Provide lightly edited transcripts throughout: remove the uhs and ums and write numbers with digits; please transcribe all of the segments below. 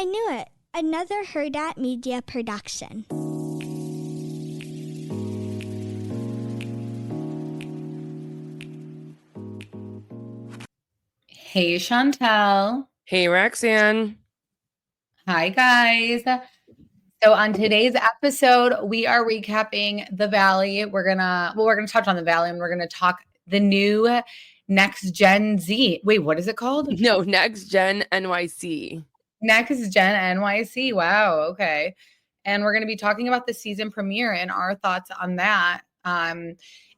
knew it. Another Heard At Media production. Hey, Chantel. Hey, Roxanne. Hi, guys. So on today's episode, we are recapping the Valley. We're gonna touch on the Valley, and we're gonna talk the new Next Gen Z. Wait, what is it called? No, Next Gen NYC. Next Gen NYC. Wow. Okay. And we're going to be talking about the season premiere and our thoughts on that.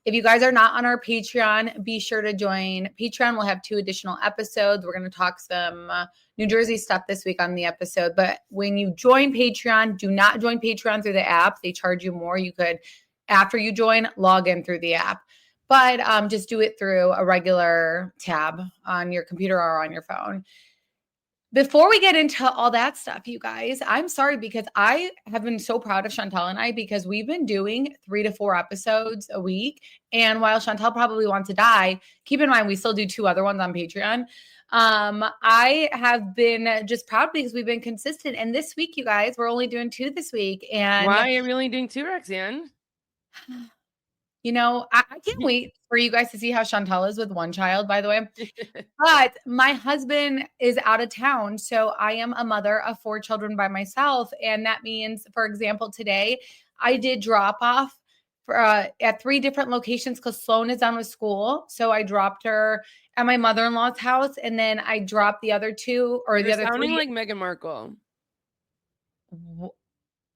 If you guys are not on our Patreon, be sure to join Patreon. We'll have 2 additional episodes. We're going to talk some New Jersey stuff this week on the episode. But when you join Patreon, do not join Patreon through the app. They charge you more. You could, after you join, log in through the app. But just do it through a regular tab on your computer or on your phone. Before we get into all that stuff, you guys, I'm sorry because I have been so proud of Chantel and I because we've been doing 3 to 4 episodes a week. And while Chantel probably wants to die, keep in mind we still do 2 other ones on Patreon. I have been just proud because we've been consistent. And this week, you guys, we're only doing 2 this week. And why are you only doing 2, Roxanne? You know, I can't wait for you guys to see how Chantel is with 1 child, by the way. But my husband is out of town. So I am a mother of 4 children by myself. And that means, for example, today I did drop off at 3 different locations because Sloan is done with school. So I dropped her at my mother-in-law's house. And then I dropped the other 2 or the other 3. Sounding like Meghan Markle.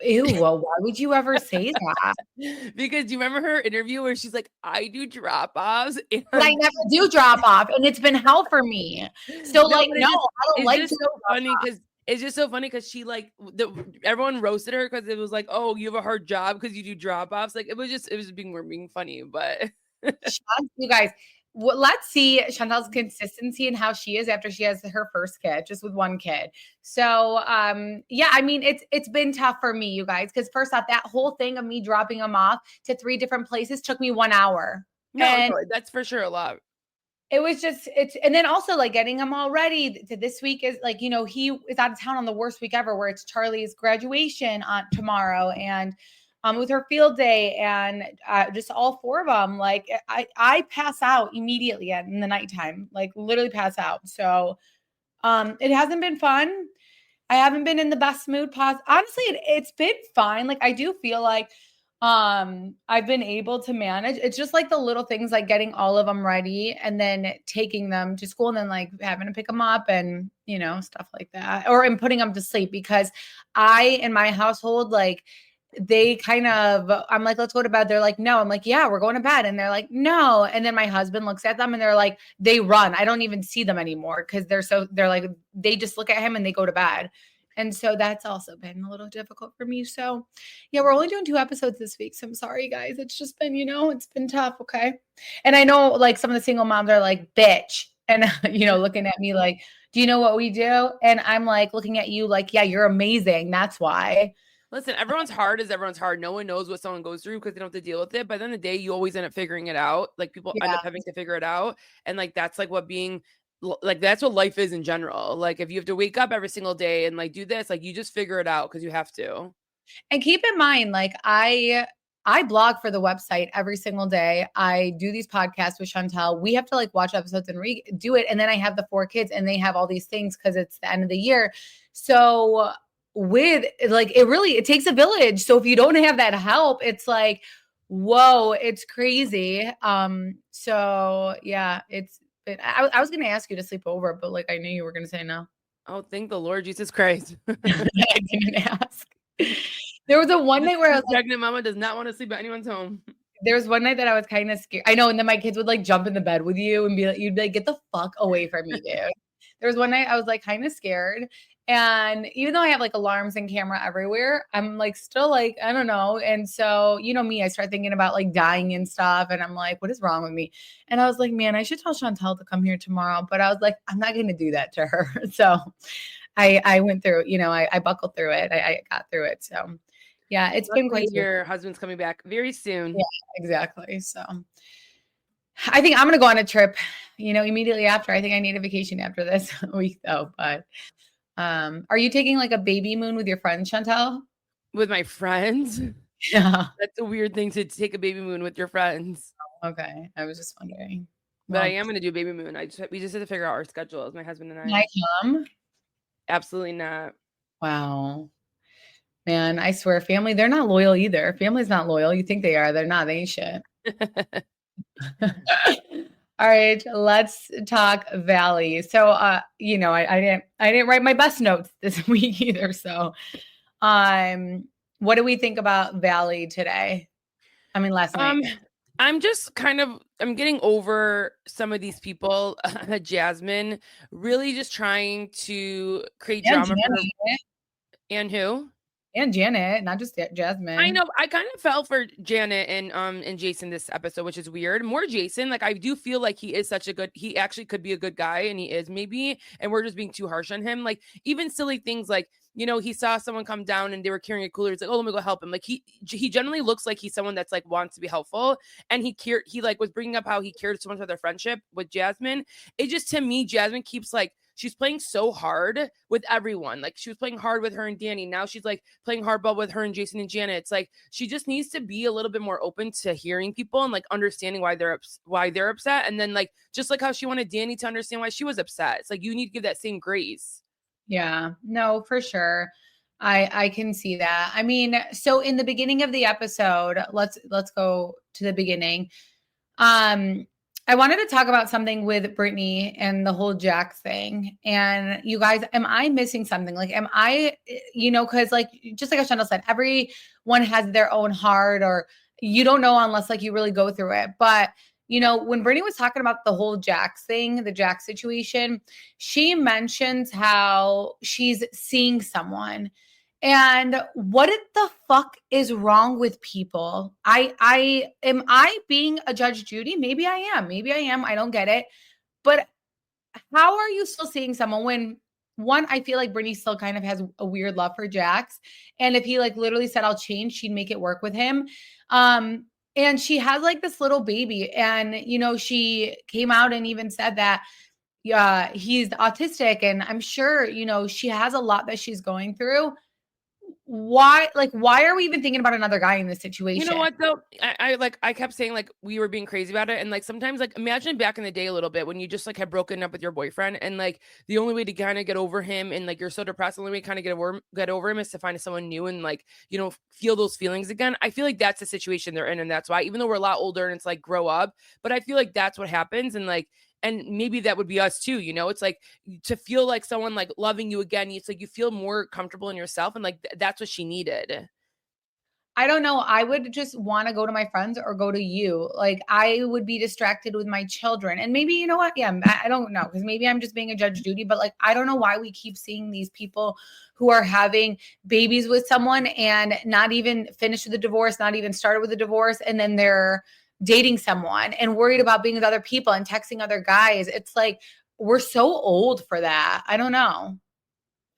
Ew, well, why would you ever say that? Because you remember her interview where she's like, I do drop-offs. But I never do drop off, and it's been hell for me. So, I don't like so funny because it's just so funny because she everyone roasted her because it was like, oh, you have a hard job because you do drop-offs. Like it was being funny, but you guys. Let's see Chantel's consistency and how she is after she has her first kid, just with 1 kid. So, yeah, I mean, it's been tough for me, you guys, because first off, that whole thing of me dropping him off to 3 different places took me 1 hour. No, that's for sure a lot. It was just, and then also like getting him all ready to this week is like, he is out of town on the worst week ever, where it's Charlie's graduation on tomorrow and with her field day and just all 4 of them. Like I pass out immediately in the nighttime, like literally pass out. So it hasn't been fun. I haven't been in the best mood. Honestly, it's been fine. Like I do feel like I've been able to manage. It's just like the little things like getting all of them ready and then taking them to school and then like having to pick them up and, stuff like that. Or and putting them to sleep because in my household, like, they kind of, I'm like, let's go to bed. They're like, no. I'm like, yeah, we're going to bed. And they're like, no. And then my husband looks at them and they're like, they run. I don't even see them anymore because they're like, they just look at him and they go to bed. And so that's also been a little difficult for me. So yeah, we're only doing 2 episodes this week. So I'm sorry, guys. It's just been, it's been tough. Okay. And I know like some of the single moms are like, bitch. And, looking at me like, do you know what we do? And I'm like looking at you like, yeah, you're amazing. That's why. Listen, everyone's hard. No one knows what someone goes through because they don't have to deal with it. By the end of the day, you always end up figuring it out. Like people end up having to figure it out. And like, that's like that's what life is in general. Like if you have to wake up every single day and like do this, like you just figure it out because you have to. And keep in mind, like I blog for the website every single day. I do these podcasts with Chantel. We have to like watch episodes and do it. And then I have the 4 kids and they have all these things because it's the end of the year. So with like, it takes a village. So if you don't have that help, it's like, whoa, it's crazy. So yeah, I was going to ask you to sleep over, but like, I knew you were going to say no. Oh, thank the Lord Jesus Christ. I didn't ask. There was one night where I was like, pregnant mama does not want to sleep at anyone's home. There was one night that I was kind of scared. I know. And then my kids would like jump in the bed with you and you'd be like, get the fuck away from me, dude. There was one night I was like kind of scared. And even though I have like alarms and camera everywhere, I'm like still like, I don't know. And so, me, I start thinking about like dying and stuff. And I'm like, what is wrong with me? And I was like, man, I should tell Chantel to come here tomorrow. But I was like, I'm not going to do that to her. So I went through, I buckled through it. I got through it. So yeah, it's been quite. Your husband's coming back very soon. Yeah, exactly. So I think I'm going to go on a trip, immediately after. I think I need a vacation after this week though, but Are you taking like a baby moon with your friends, Chantel? With my friends? Yeah. That's a weird thing to take a baby moon with your friends. Okay. I was just wondering. But I am going to do baby moon. We just have to figure out our schedules, my husband and I. Can I come? Absolutely not. Wow. Man, I swear, family, they're not loyal either. Family's not loyal. You think they are. They're not. They ain't shit. All right, let's talk Valley. So, I didn't write my best notes this week either. So, what do we think about Valley today? I mean, last night. I'm just I'm getting over some of these people. Jasmine really just trying to create drama. And who? And Janet, not just Jasmine. I know. I kind of fell for Janet and Jason this episode, which is weird. More Jason. Like, I do feel like he actually could be a good guy, and he is maybe, and we're just being too harsh on him. Like, even silly things like, he saw someone come down and they were carrying a cooler. It's like, oh, let me go help him. Like, he generally looks like he's someone that's like wants to be helpful. And he like was bringing up how he cared so much about their friendship with Jasmine. It just, to me, Jasmine keeps like, she's playing so hard with everyone. Like, she was playing hard with her and Danny. Now she's like playing hardball with her and Jason and Janet. It's like, she just needs to be a little bit more open to hearing people and like understanding why they're upset. And then like, just like how she wanted Danny to understand why she was upset. It's like, you need to give that same grace. Yeah, no, for sure. I can see that. I mean, so in the beginning of the episode, let's go to the beginning. I wanted to talk about something with Brittany and the whole Jax thing. And you guys, am I missing something? Like, am I, because like, just like Chantal said, everyone has their own heart, or you don't know unless like you really go through it. But, when Brittany was talking about the whole Jax thing, the Jax situation, she mentions how she's seeing someone. And what the fuck is wrong with people? Am I being a Judge Judy? Maybe I am. I don't get it. But how are you still seeing someone when, one, I feel like Brittany still kind of has a weird love for Jax. And if he like literally said, I'll change, she'd make it work with him. And she has like this little baby. And, she came out and even said that, he's autistic. And I'm sure, she has a lot that she's going through. Why are we even thinking about another guy in this situation? You know what though? I kept saying like we were being crazy about it. And like sometimes like imagine back in the day a little bit when you just like had broken up with your boyfriend and like the only way to kind of get over him and like you're so depressed, the only way to kind of get over him is to find someone new and like, feel those feelings again. I feel like that's the situation they're in. And that's why, even though we're a lot older and it's like grow up, but I feel like that's what happens. And like, and maybe that would be us too. It's like to feel like someone like loving you again. It's like you feel more comfortable in yourself. And like, that's what she needed. I don't know. I would just want to go to my friends or go to you. Like I would be distracted with my children. And maybe, you know what? Yeah, I don't know. Because maybe I'm just being a Judge Judy. But like, I don't know why we keep seeing these people who are having babies with someone and not even finished with the divorce, not even started with the divorce. And then they're dating someone and worried about being with other people and texting other guys. It's like, we're so old for that. I don't know.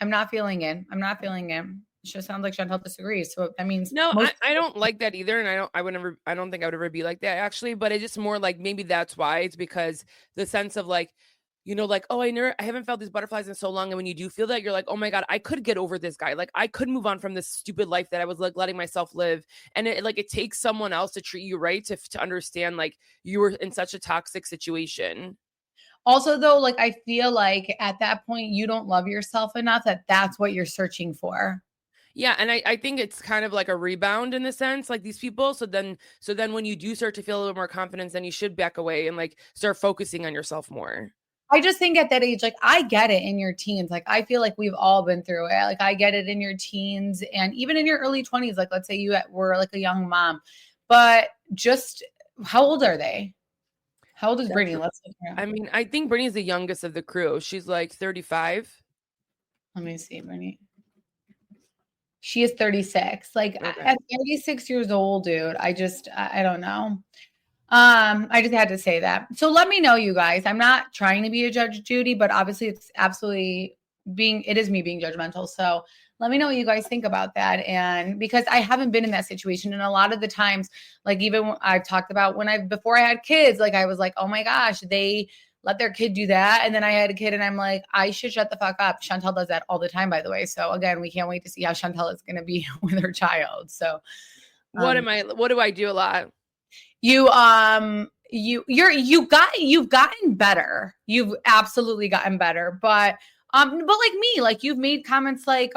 I'm not feeling it. It just sounds like Chantal disagrees. So that means no, I don't like that either. And I don't think I would ever be like that actually, but it's just more like, maybe that's why. It's because the sense of like, like, oh, I haven't felt these butterflies in so long. And when you do feel that, you're like, oh my God, I could get over this guy. Like I could move on from this stupid life that I was like letting myself live. And it takes someone else to treat you right, to understand like you were in such a toxic situation. Also though, like, I feel like at that point you don't love yourself enough that's what you're searching for. Yeah. And I think it's kind of like a rebound in the sense, like these people. So then when you do start to feel a little more confidence, then you should back away and like start focusing on yourself more. I just think at that age, like I get it in your teens. Like I feel like we've all been through it. Like I get it in your teens and even in your early 20s. Like let's say you were like a young mom, but just how old are they? How old is Brittany? Let's look around. I mean, I think Brittany's the youngest of the crew. She's like 35. Let me see, Brittany. She is 36. Like okay. At 36 years old, dude, I don't know. I just had to say that. So let me know, you guys. I'm not trying to be a Judge Judy, but obviously it's absolutely it is me being judgmental. So let me know what you guys think about that. And because I haven't been in that situation. And a lot of the times, like even I've talked about before I had kids, like I was like, oh my gosh, they let their kid do that. And then I had a kid and I'm like, I should shut the fuck up. Chantel does that all the time, by the way. So again, we can't wait to see how Chantel is going to be with her child. So what do I do a lot? You've gotten better. You've absolutely gotten better. But like me, like you've made comments like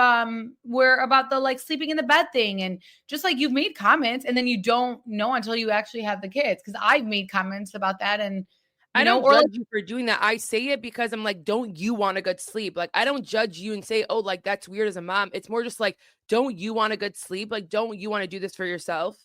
we're about the like sleeping in the bed thing, and just like you've made comments and then you don't know until you actually have the kids. Because I've made comments about that, and I don't judge you for doing that. I say it because I'm like, don't you want a good sleep? Like, I don't judge you and say, oh, like that's weird as a mom. It's more just like, don't you want a good sleep? Like, don't you want to do this for yourself?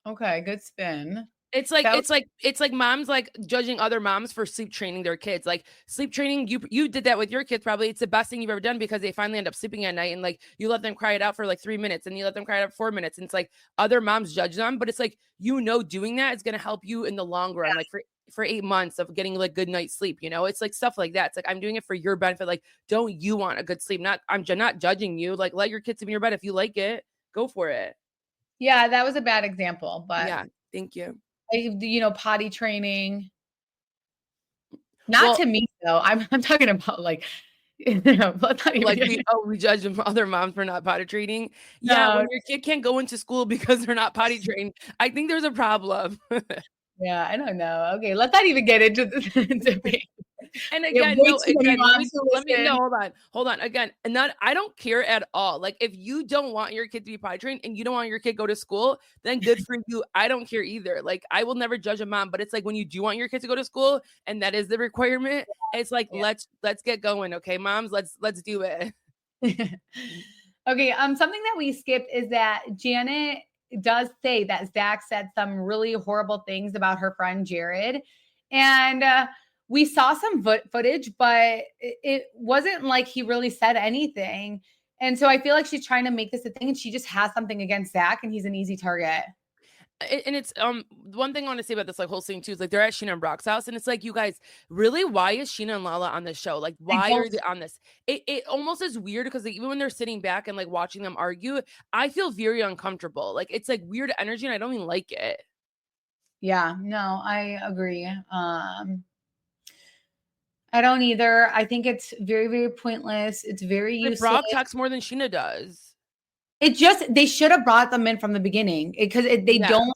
Okay, good spin. It's like moms like judging other moms for sleep training their kids. Like sleep training, you did that with your kids. Probably it's the best thing you've ever done because they finally end up sleeping at night, and like you let them cry it out for like 3 minutes, and you let them cry it out for 4 minutes. And it's like other moms judge them, but it's like, doing that is going to help you in the long run, like for 8 months of getting like good night's sleep. It's like stuff like that. It's like, I'm doing it for your benefit. Like, don't you want a good sleep? I'm not judging you. Like, let your kids sleep in your bed. If you like it, go for it. Yeah, that was a bad example, but yeah, thank you. Potty training. Not to me though. I'm talking about like, we judge other moms for not potty training. No. Yeah, when your kid can't go into school because they're not potty trained, I think there's a problem. Yeah, I don't know. Okay, let's not even get into this debate. And again, hold on. Again, I don't care at all. Like, if you don't want your kid to be potty trained and you don't want your kid to go to school, then good for you. I don't care either. Like, I will never judge a mom, but it's like when you do want your kid to go to school and that is the requirement, it's like, let's get going. Okay, moms, let's do it. Okay. Something that we skipped is that Janet does say that Zach said some really horrible things about her friend Jared. And, we saw some footage, but it wasn't like he really said anything. And so I feel like she's trying to make this a thing, and she just has something against Zach, and he's an easy target. And it's one thing I want to say about this like whole thing too is like they're at Sheena and Brock's house, and it's like, you guys, really, why is Sheena and Lala on this show? Like, why are they on this? It almost is weird because like, even when they're sitting back and like watching them argue, I feel very uncomfortable. Like, it's like weird energy, and I don't even like it. Yeah, no, I agree. I don't either. I think it's very, very pointless. It's very useless. Brock talks more than Sheena does. They should have brought them in from the beginning because they don't.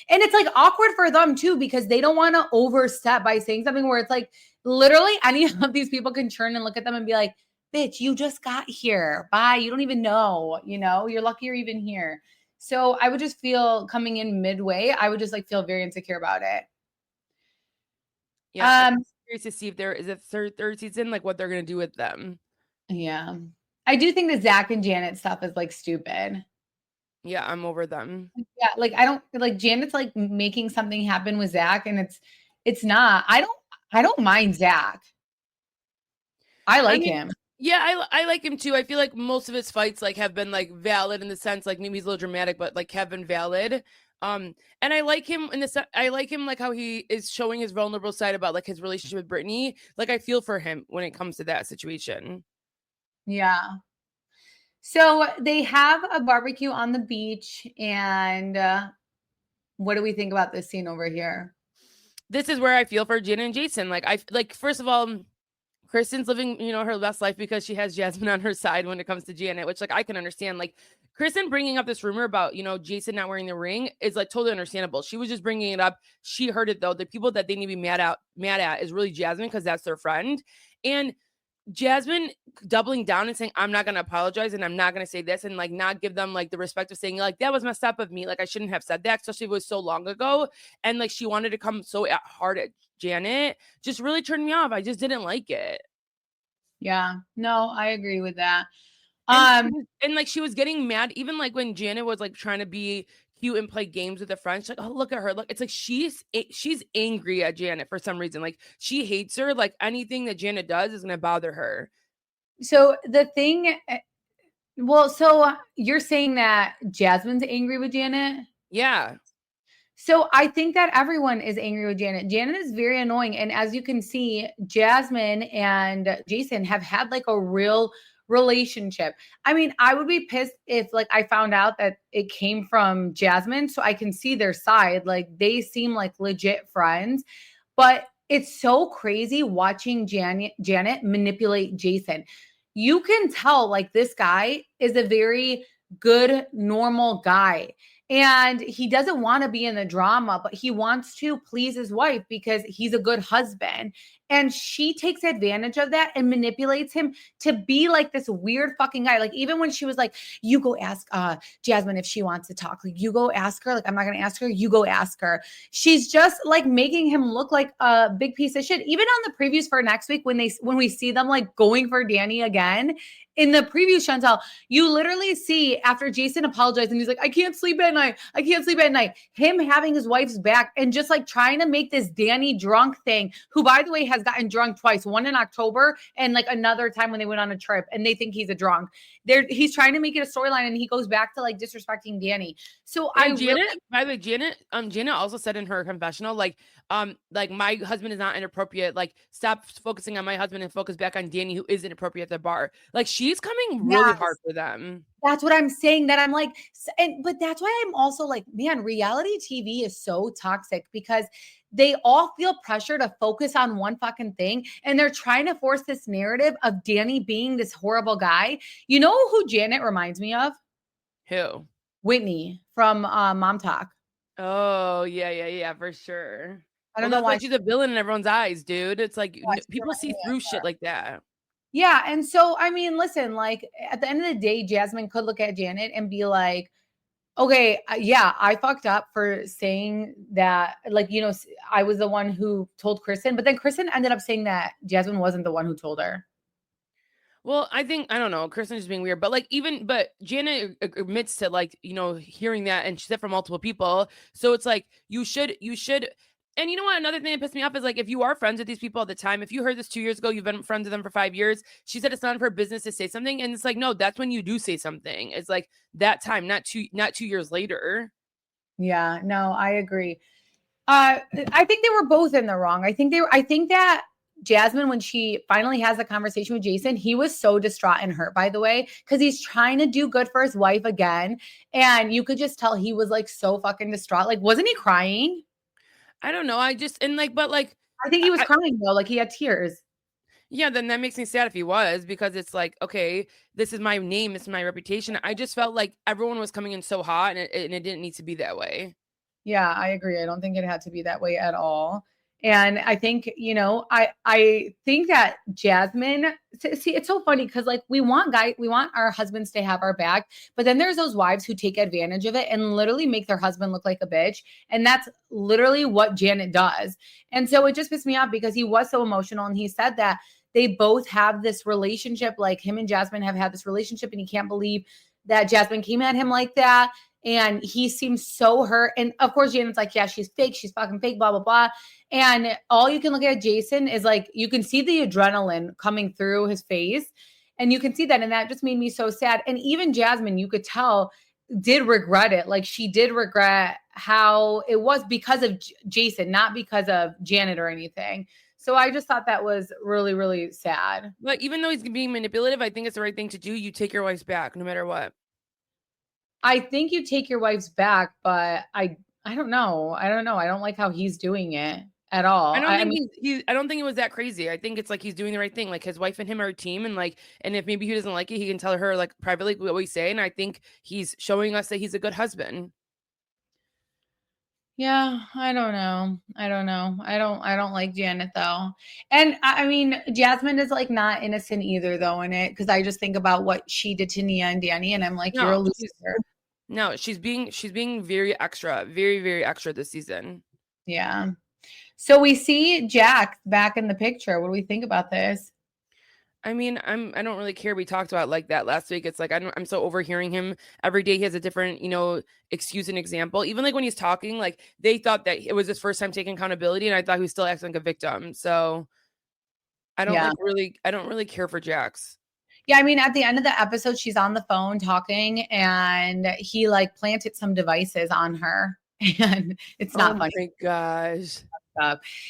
And it's like awkward for them too, because they don't want to overstep by saying something where it's like literally any of these people can turn and look at them and be like, bitch, you just got here. Bye. You don't even know, you're lucky you're even here. So I would just feel coming in midway, I would just like feel very insecure about it. Yeah. I'm curious to see if there is a third season, like what they're going to do with them. Yeah. I do think the Zach and Janet stuff is like stupid. Yeah, I'm over them. Yeah, like I don't like Janet's like making something happen with Zach, and it's not. I don't mind Zach. I like him. Yeah, I like him too. I feel like most of his fights like have been like valid in the sense like maybe he's a little dramatic, but like have been valid. And I like him I like him like how he is showing his vulnerable side about like his relationship with Brittany. Like, I feel for him when it comes to that situation. Yeah. So they have a barbecue on the beach, and what do we think about this scene over here? This is where I feel for Jen and Jason. Like first of all, Kristen's living, her best life because she has Jasmine on her side when it comes to Janet, which like I can understand. Like, Kristen bringing up this rumor about, Jason not wearing the ring is like totally understandable. She was just bringing it up. She heard it though. The people that they need to be mad at is really Jasmine because that's their friend. And Jasmine doubling down and saying, I'm not going to apologize and I'm not going to say this, and like not give them like the respect of saying like, that was messed up of me. Like, I shouldn't have said that, especially if it was so long ago. And like, she wanted to come so hard at Janet, just really turned me off. I just didn't like it. Yeah, no, I agree with that. And like, she was getting mad even like when Janet was like trying to be cute and play games with the friends. She's like, oh, look at her. Look, it's like she's angry at Janet for some reason. Like, she hates her. Like, anything that Janet does is going to bother her. So the thing, so you're saying that Jasmine's angry with Janet? Yeah. So I think that everyone is angry with Janet. Janet is very annoying. And as you can see, Jasmine and Jason have had like a real relationship. I mean, I would be pissed if like I found out that it came from Jasmine, so I can see their side. Like, they seem like legit friends, but it's so crazy watching Janet manipulate Jason. You can tell like this guy is a very good, normal guy. And he doesn't want to be in the drama, but he wants to please his wife because he's a good husband. And she takes advantage of that and manipulates him to be like this weird fucking guy. Like, even when she was like, you go ask Jasmine if she wants to talk. Like, you go ask her. Like, I'm not going to ask her. You go ask her. She's just like making him look like a big piece of shit. Even on the previews for next week, when we see them like going for Danny again, in the preview, Chantel, you literally see after Jason apologized and he's like, I can't sleep at night. I can't sleep at night. Him having his wife's back and just like trying to make this Danny drunk thing, who, by the way, has gotten drunk twice, one in October and like another time when they went on a trip and they think he's a drunk. He's trying to make it a storyline and he goes back to like disrespecting Danny. So and Janet, by the way, Janet also said in her confessional, like my husband is not inappropriate. Like, stop focusing on my husband and focus back on Danny, who is inappropriate at the bar. Like, she's coming really hard for them. That's what I'm saying, that I'm like, but that's why I'm also like, man, reality TV is so toxic because they all feel pressure to focus on one fucking thing. And they're trying to force this narrative of Danny being this horrible guy. You know who Janet reminds me of? Who? Whitney from Mom Talk. Oh, yeah, for sure. I don't know why she's a villain in everyone's eyes, dude. It's like people see through shit like that. Yeah. And so, I mean, listen, like at the end of the day, Jasmine could look at Janet and be like, okay, yeah, I fucked up for saying that, like, you know, I was the one who told Kristen, but then Kristen ended up saying that Jasmine wasn't the one who told her. Well, I don't know, Kristen's just being weird, but Janet admits to, like, you know, hearing that, and she said from multiple people. So it's like, you should, and you know what? Another thing that pissed me off is, like, if you are friends with these people at the time, if you heard this 2 years ago, you've been friends with them for 5 years, she said it's none of her business to say something. And it's like, no, that's when you do say something. It's like that time, not 2 years later. Yeah, no, I agree. I think they were both in the wrong. I think that Jasmine, when she finally has a conversation with Jason, he was so distraught and hurt, by the way, because he's trying to do good for his wife again. And you could just tell he was like so fucking distraught. Like, wasn't he crying? I don't know. I think he was crying though. Like, he had tears. Yeah, then that makes me sad if he was, because it's like, okay, this is my name, this is my reputation. I just felt like everyone was coming in so hot, and it didn't need to be that way. Yeah, I agree. I don't think it had to be that way at all. And I think, you know, I think that Jasmine, see, it's so funny because like we want our husbands to have our back, but then there's those wives who take advantage of it and literally make their husband look like a bitch. And that's literally what Janet does. And so it just pissed me off because he was so emotional and he said that they both have this relationship, like him and Jasmine have had this relationship, and he can't believe that Jasmine came at him like that. And he seems so hurt. And of course, Janet's like, yeah, she's fake. She's fucking fake, blah, blah, blah. And all you can look at Jason is like, you can see the adrenaline coming through his face. And you can see that. And that just made me so sad. And even Jasmine, you could tell, did regret it. Like, she did regret how it was because of Jason, not because of Janet or anything. So I just thought that was really, really sad. But even though he's being manipulative, I think it's the right thing to do. You take your wife's back no matter what. I think you take your wife's back, but I don't know. I don't like how he's doing it at all. I don't think it was that crazy. I think it's like he's doing the right thing. Like, his wife and him are a team, and like, and if maybe he doesn't like it, he can tell her like privately what we say. And I think he's showing us that he's a good husband. Yeah, I don't know. I don't like Janet though. And I mean, Jasmine is like not innocent either though in it, because I just think about what she did to Nia and Danny, and I'm like, you're a loser. No, she's being very extra, very, very extra this season. Yeah. So we see Jack back in the picture. What do we think about this? I mean, I don't really care. We talked about like that last week. It's like, I'm so overhearing him every day. He has a different, you know, excuse and example. Even like when he's talking, like they thought that it was his first time taking accountability, and I thought he was still acting like a victim. So I don't really care for Jax. Yeah, I mean, at the end of the episode, she's on the phone talking, and he like planted some devices on her, and it's not funny. Oh my gosh.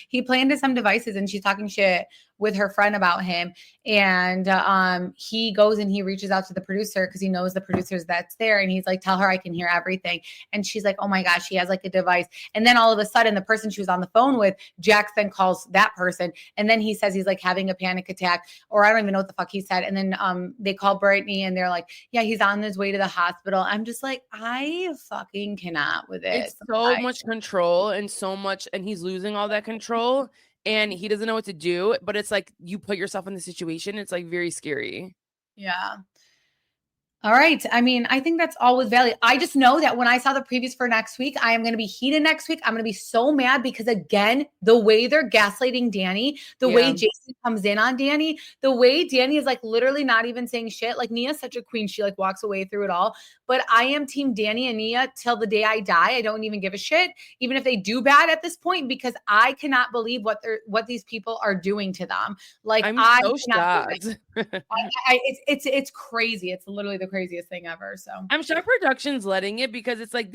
He planted some devices, and she's talking shit with her friend about him. And he goes and he reaches out to the producer because he knows the producers that's there. And he's like, tell her I can hear everything. And she's like, oh my gosh, he has like a device. And then all of a sudden, the person she was on the phone with, Jax then calls that person. And then he says he's like having a panic attack, or I don't even know what the fuck he said. And then they call Brittany and they're like, yeah, he's on his way to the hospital. I'm just like, I fucking cannot with it. It's so much control and so much, and he's losing all that control and he doesn't know what to do. But it's like you put yourself in the situation. It's like very scary. Yeah. All right. I mean, I think that's always valid. I just know that when I saw the previews for next week, I am going to be heated next week. I'm going to be so mad because, again, the way they're gaslighting Danny, the way Jason comes in on Danny, the way Danny is like literally not even saying shit. Like Nia's such a queen. She like walks away through it all. But I am team Danny and Nia till the day I die. I don't even give a shit, even if they do bad at this point, because I cannot believe what these people are doing to them. Like I'm so shocked. It's crazy. It's literally the craziest thing ever. So I'm shocked production's letting it, because it's like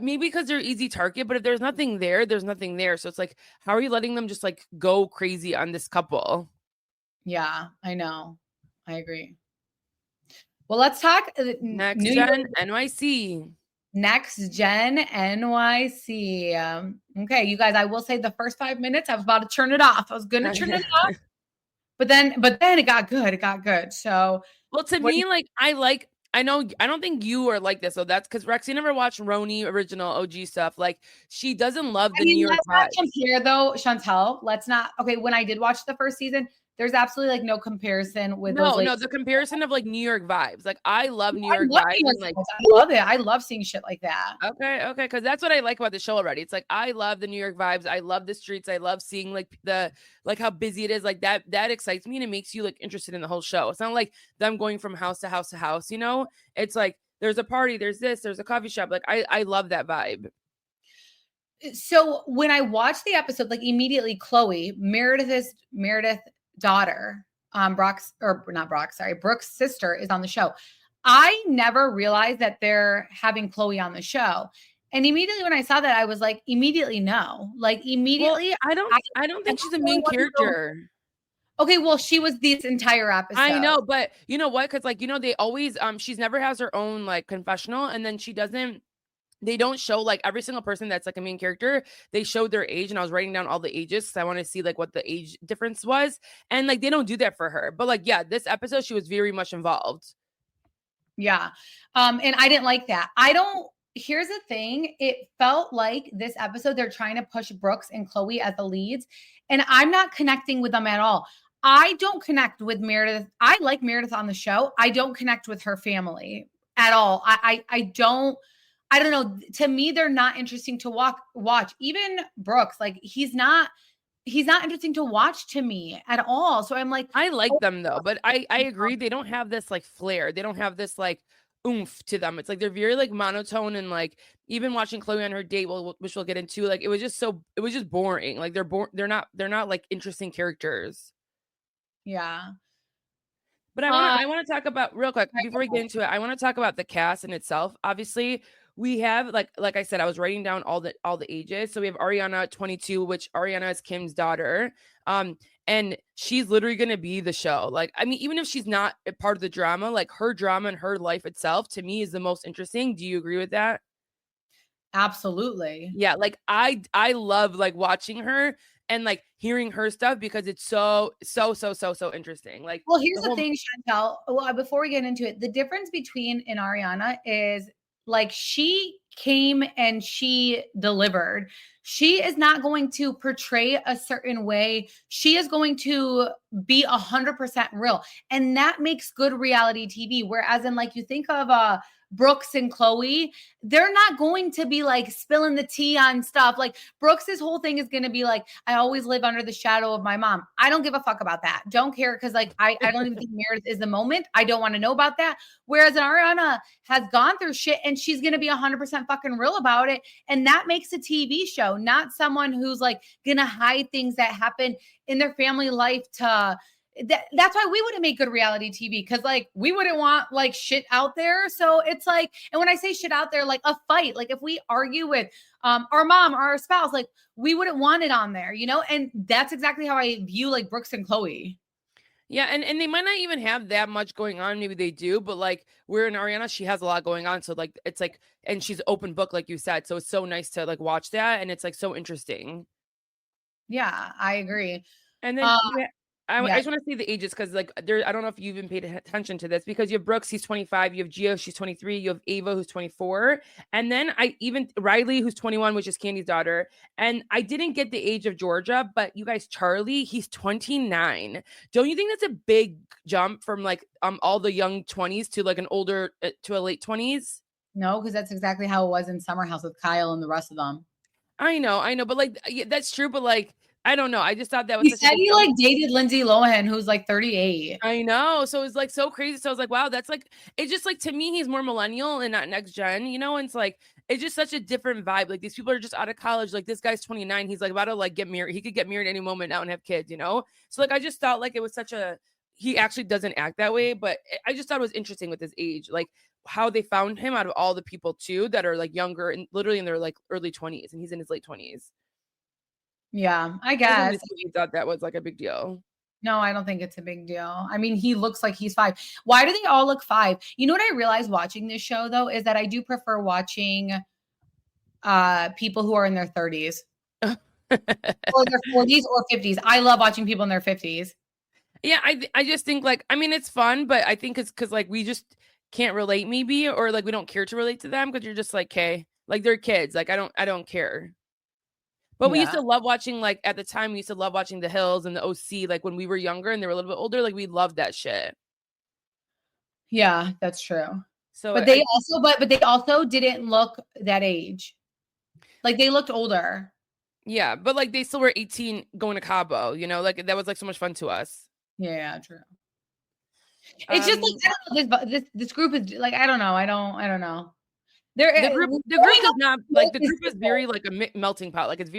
maybe because they're easy target, but if there's nothing there, there's nothing there. So it's like, how are you letting them just like go crazy on this couple? Yeah, I know. I agree. Well, let's talk Next Gen NYC. Next Gen NYC. Okay, you guys, I will say the first 5 minutes, I was about to turn it off. I was going to turn it off. But then it got good. It got good. So, well, to me, like, I don't think you are like this. So that's because Rexy never watched Roni original OG stuff. Like, she doesn't love the New York vibes. Let's not compare though, Chantel. Let's not. Okay, when I did watch the first season, there's absolutely like no comparison with those. No, the comparison of like New York vibes. Like, I love New York vibes. I love it. I love seeing shit like that. Okay, because that's what I like about the show already. It's like, I love the New York vibes. I love the streets. I love seeing like how busy it is. Like that excites me, and it makes you like interested in the whole show. It's not like them going from house to house to house. You know, it's like there's a party, there's this, there's a coffee shop. Like I love that vibe. So when I watched the episode, like immediately, Chloe, Meredith's daughter, Brooke's sister is on the show. I never realized that they're having Chloe on the show. And immediately when I saw that, I was like, immediately no. Like immediately. Well, I don't think she's a main character. Okay, well, she was this entire episode. I know, but you know what? Because like, you know, they always she's never has her own like confessional, and then they don't show like every single person that's like a main character. They showed their age, and I was writing down all the ages because I want to see like what the age difference was. And like, they don't do that for her. But like, yeah, this episode, she was very much involved. Yeah. And I didn't like that. Here's the thing. It felt like this episode, they're trying to push Brooks and Chloe as the leads, and I'm not connecting with them at all. I don't connect with Meredith. I like Meredith on the show. I don't connect with her family at all. I don't know. To me, they're not interesting to watch. Even Brooks, like he's not interesting to watch to me at all. So I'm like, I like them though, but I agree. They don't have this like flair. They don't have this like oomph to them. It's like they're very like monotone, and like even watching Chloe on her date, which we'll get into, like it was just boring. Like they're not like interesting characters. Yeah. But I want to talk about real quick before we get into it. I want to talk about the cast in itself. Obviously, we have like I said, I was writing down all the ages. So we have Ariana 22, which Ariana is Kim's daughter. And she's literally going to be the show. Like, I mean, even if she's not a part of the drama, like her drama and her life itself to me is the most interesting. Do you agree with that? Absolutely. Yeah. Like I love like watching her and like hearing her stuff because it's so interesting. Like, well, here's the thing, Chantel. Well, before we get into it, the difference between Ariana is like she came and she delivered. She is not going to portray a certain way. She is going to be 100% real. And that makes good reality TV. Whereas in like, you think of Brooks and Chloe, they're not going to be like spilling the tea on stuff. Like Brooks's whole thing is going to be like, I always live under the shadow of my mom. I don't give a fuck about that. Don't care. Cause like, I don't even think Meredith is the moment. I don't want to know about that. Whereas Ariana has gone through shit and she's going to be 100% fucking real about it. And that makes a TV show, not someone who's like going to hide things that happen in their family life to that's why we wouldn't make good reality TV, because like we wouldn't want like shit out there. So it's like, and when I say shit out there, like a fight, like if we argue with our mom or our spouse, like we wouldn't want it on there, you know? And that's exactly how I view like Brooks and Chloe. Yeah, and they might not even have that much going on. Maybe they do, but like we're in Ariana, she has a lot going on. So like it's like, and she's open book, like you said. So it's so nice to like watch that, and it's like so interesting. Yeah, I agree. And then I yeah. just want to see the ages, because like there, I don't know if you even paid attention to this, because you have Brooks, he's 25, you have Gia, she's 23, you have Ava, who's 24, and then I even Riley, who's 21, which is Candy's daughter, and I didn't get the age of Georgia, but you guys, Charlie, he's 29. Don't you think that's a big jump from like all the young 20s to like an older to a late 20s? No, because that's exactly how it was in Summer House with Kyle and the rest of them. I know, but like yeah, that's true, but like I don't know. I just thought that was He said he like dated Lindsay Lohan, who's like 38. I know. So it's like so crazy. So I was like, wow, that's like, it's just like, to me, he's more millennial and not next gen, you know? And it's like, it's just such a different vibe. Like these people are just out of college. Like this guy's 29. He's like about to like get married. He could get married any moment now and have kids, you know? So like, I just thought like it was such a, he actually doesn't act that way, but I just thought it was interesting with his age, like how they found him out of all the people too, that are like younger and literally in their like early 20s, and he's in his late 20s. Yeah, I guess. He thought that was like a big deal. No, I don't think it's a big deal. I mean, he looks like he's 5. Why do they all look 5? You know what I realized watching this show though is that I do prefer watching people who are in their 30s or their 40s or 50s. I love watching people in their 50s. Yeah, I just think like, I mean, it's fun, but I think it's because like we just can't relate maybe, or like we don't care to relate to them, because you're just like, okay, like they're kids, like I don't care. But we used to love watching, like at the time we used to love watching The Hills and the OC, like when we were younger and they were a little bit older, like we loved that shit. Yeah, that's true. So but they also didn't look that age. Like they looked older. Yeah, but like they still were 18 going to Cabo, you know, like that was like so much fun to us. Yeah, true. It's just like, I don't know, this group is like, I don't know. The group is not like, the group is very like a melting pot. Like it's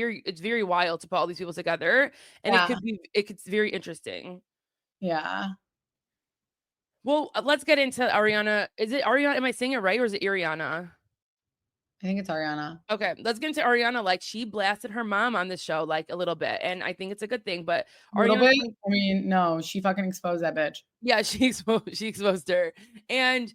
very wild to put all these people together, and it's very interesting. Yeah. Well, let's get into Ariana. Is it Ariana? Am I saying it right, or is it Ariana? I think it's Ariana. Okay, let's get into Ariana. Like she blasted her mom on this show like a little bit, and I think it's a good thing. But Ariana, I mean, no, she fucking exposed that bitch. Yeah, she exposed her, and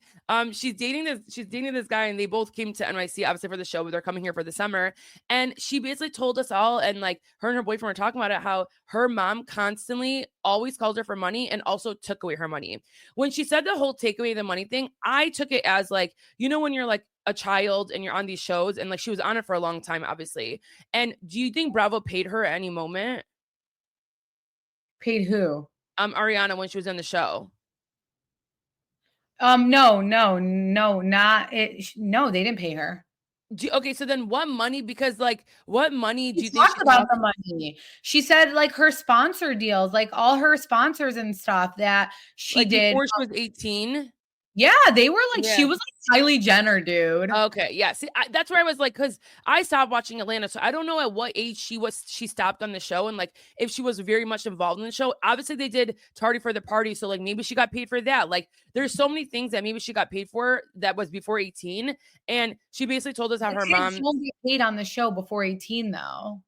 she's dating this guy, and they both came to NYC obviously for the show, but they're coming here for the summer. And she basically told us all, and like her and her boyfriend were talking about it, how her mom constantly always called her for money and also took away her money. When she said the whole take away the money thing, I took it as like, you know, when you're like a child and you're on these shows, and like she was on it for a long time, obviously. And do you think Bravo paid her at any moment? Paid who? Ariana, when she was in the show. No, not it. No, they didn't pay her. Okay, so then what money? Because like, what money do you think? Talked about the money. She said like her sponsor deals, like all her sponsors and stuff that she like did before she was 18. Yeah, they were like, she was like Kylie Jenner, dude. Okay, yeah. See, that's where I was like, because I stopped watching Atlanta, so I don't know at what age she stopped on the show, and like if she was very much involved in the show. Obviously, they did Tardy for the Party, so like maybe she got paid for that. Like, there's so many things that maybe she got paid for that was before 18, and she basically told us how her mom don't get paid on the show before 18, though.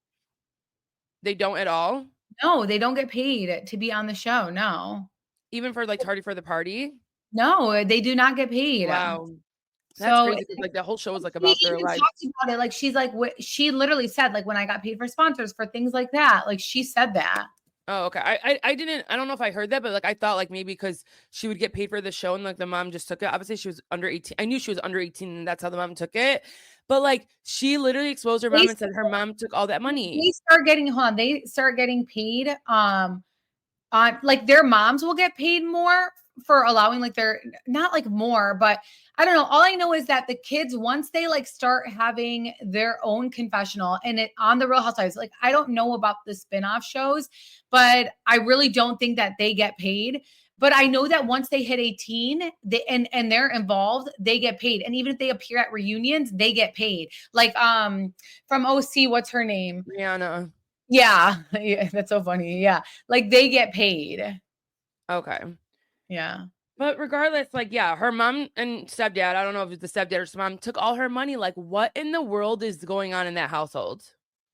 They don't at all. No, they don't get paid to be on the show. No, even for like Tardy for the Party. No, they do not get paid. Wow. That's crazy. Like the whole show was like about their life. About it. Like she's like, she literally said like when I got paid for sponsors for things like that. Like she said that. Oh, okay. I don't know if I heard that, but like I thought like maybe because she would get paid for the show and like the mom just took it. Obviously she was under 18. I knew she was under 18 and that's how the mom took it. But like she literally exposed her mom and said her mom took all that money. They start getting paid. On like their moms will get paid more for allowing like their, not like more, but I don't know. All I know is that the kids, once they like start having their own confessional and it on the Real Housewives, like I don't know about the spinoff shows, but I really don't think that they get paid. But I know that once they hit 18, and they're involved, they get paid. And even if they appear at reunions, they get paid. Like from OC, what's her name? Rihanna. Yeah, that's so funny. Yeah, like they get paid. Okay. Yeah. But regardless, like, yeah, her mom and stepdad, I don't know if it's the stepdad or his mom, took all her money. Like, what in the world is going on in that household?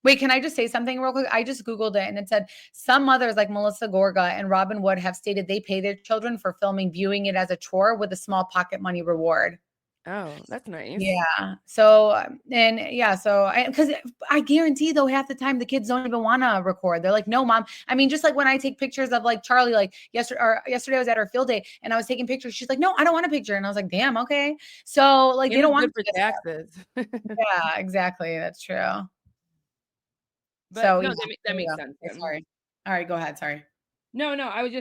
Wait, can I just say something real quick? I just Googled it and it said some mothers like Melissa Gorga and Robin Wood have stated they pay their children for filming, viewing it as a chore with a small pocket money reward. Oh, that's nice. Yeah. So, and yeah, so because I guarantee though, half the time the kids don't even want to record. They're like, no, mom. I mean, just like when I take pictures of like Charlie, like yesterday I was at her field day and I was taking pictures. She's like, no, I don't want a picture. And I was like, damn, okay. So like they And don't it's want good to for taxes. Yeah, exactly. That's true. But So no, yeah, that there you makes go. sense Okay, then. sorry. All right, go ahead. Sorry. No, I was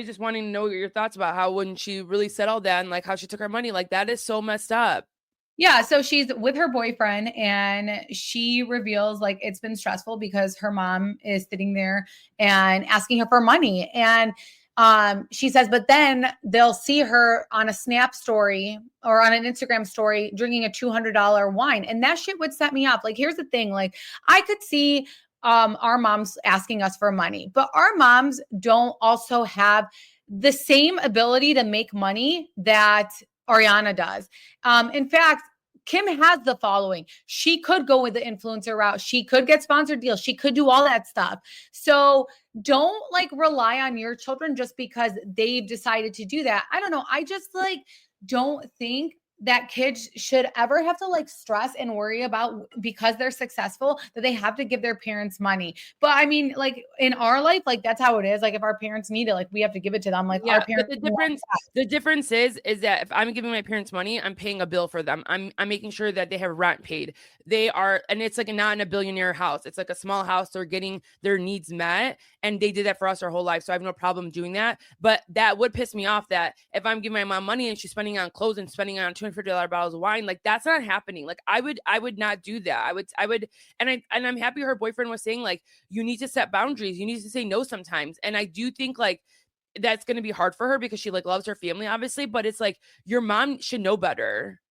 just wanting to know your thoughts about how when she really said all that and like how she took her money, like that is so messed up. Yeah, so she's with her boyfriend and she reveals like it's been stressful because her mom is sitting there and asking her for money. And she says, but then they'll see her on a Snap story or on an Instagram story drinking a $200 wine. And that shit would set me off. Like, here's the thing, like, I could see our moms asking us for money, but our moms don't also have the same ability to make money that Ariana does. In fact, Kim has the following. She could go with the influencer route. She could get sponsored deals. She could do all that stuff. So don't like rely on your children just because they've decided to do that. I don't know. I just like don't think that kids should ever have to like stress and worry about because they're successful that they have to give their parents money. But I mean, like in our life, like that's how it is. Like if our parents need it, like we have to give it to them. Like our Yeah, but parents. the difference is that if I'm giving my parents money, I'm paying a bill for them. I'm making sure that they have rent paid. They are, and it's like not in a billionaire house. It's like a small house. They're getting their needs met, and they did that for us our whole life. So I have no problem doing that. But that would piss me off that if I'm giving my mom money and she's spending on clothes and spending on $250 bottles of wine, like that's not happening. Like I would not do that. I would, and I'm happy her boyfriend was saying like you need to set boundaries. You need to say no sometimes. And I do think like that's going to be hard for her because she like loves her family, obviously, but it's like your mom should know better.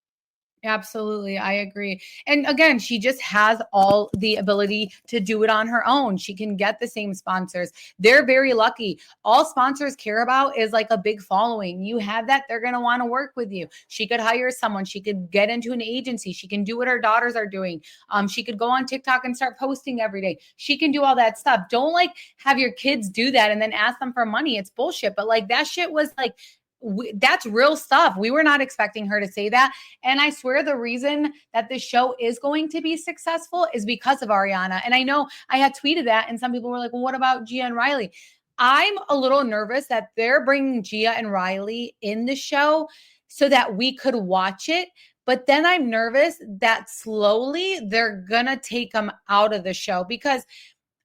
Absolutely. I agree. And again, she just has all the ability to do it on her own. She can get the same sponsors. They're very lucky. All sponsors care about is like a big following. You have that, they're going to want to work with you. She could hire someone. She could get into an agency. She can do what her daughters are doing. She could go on TikTok and start posting every day. She can do all that stuff. Don't like have your kids do that and then ask them for money. It's bullshit. But like that shit was like, that's real stuff. We were not expecting her to say that. And I swear the reason that this show is going to be successful is because of Ariana. And I know I had tweeted that and some people were like, well, what about Gia and Riley? I'm a little nervous that they're bringing Gia and Riley in the show so that we could watch it. But then I'm nervous that slowly they're going to take them out of the show because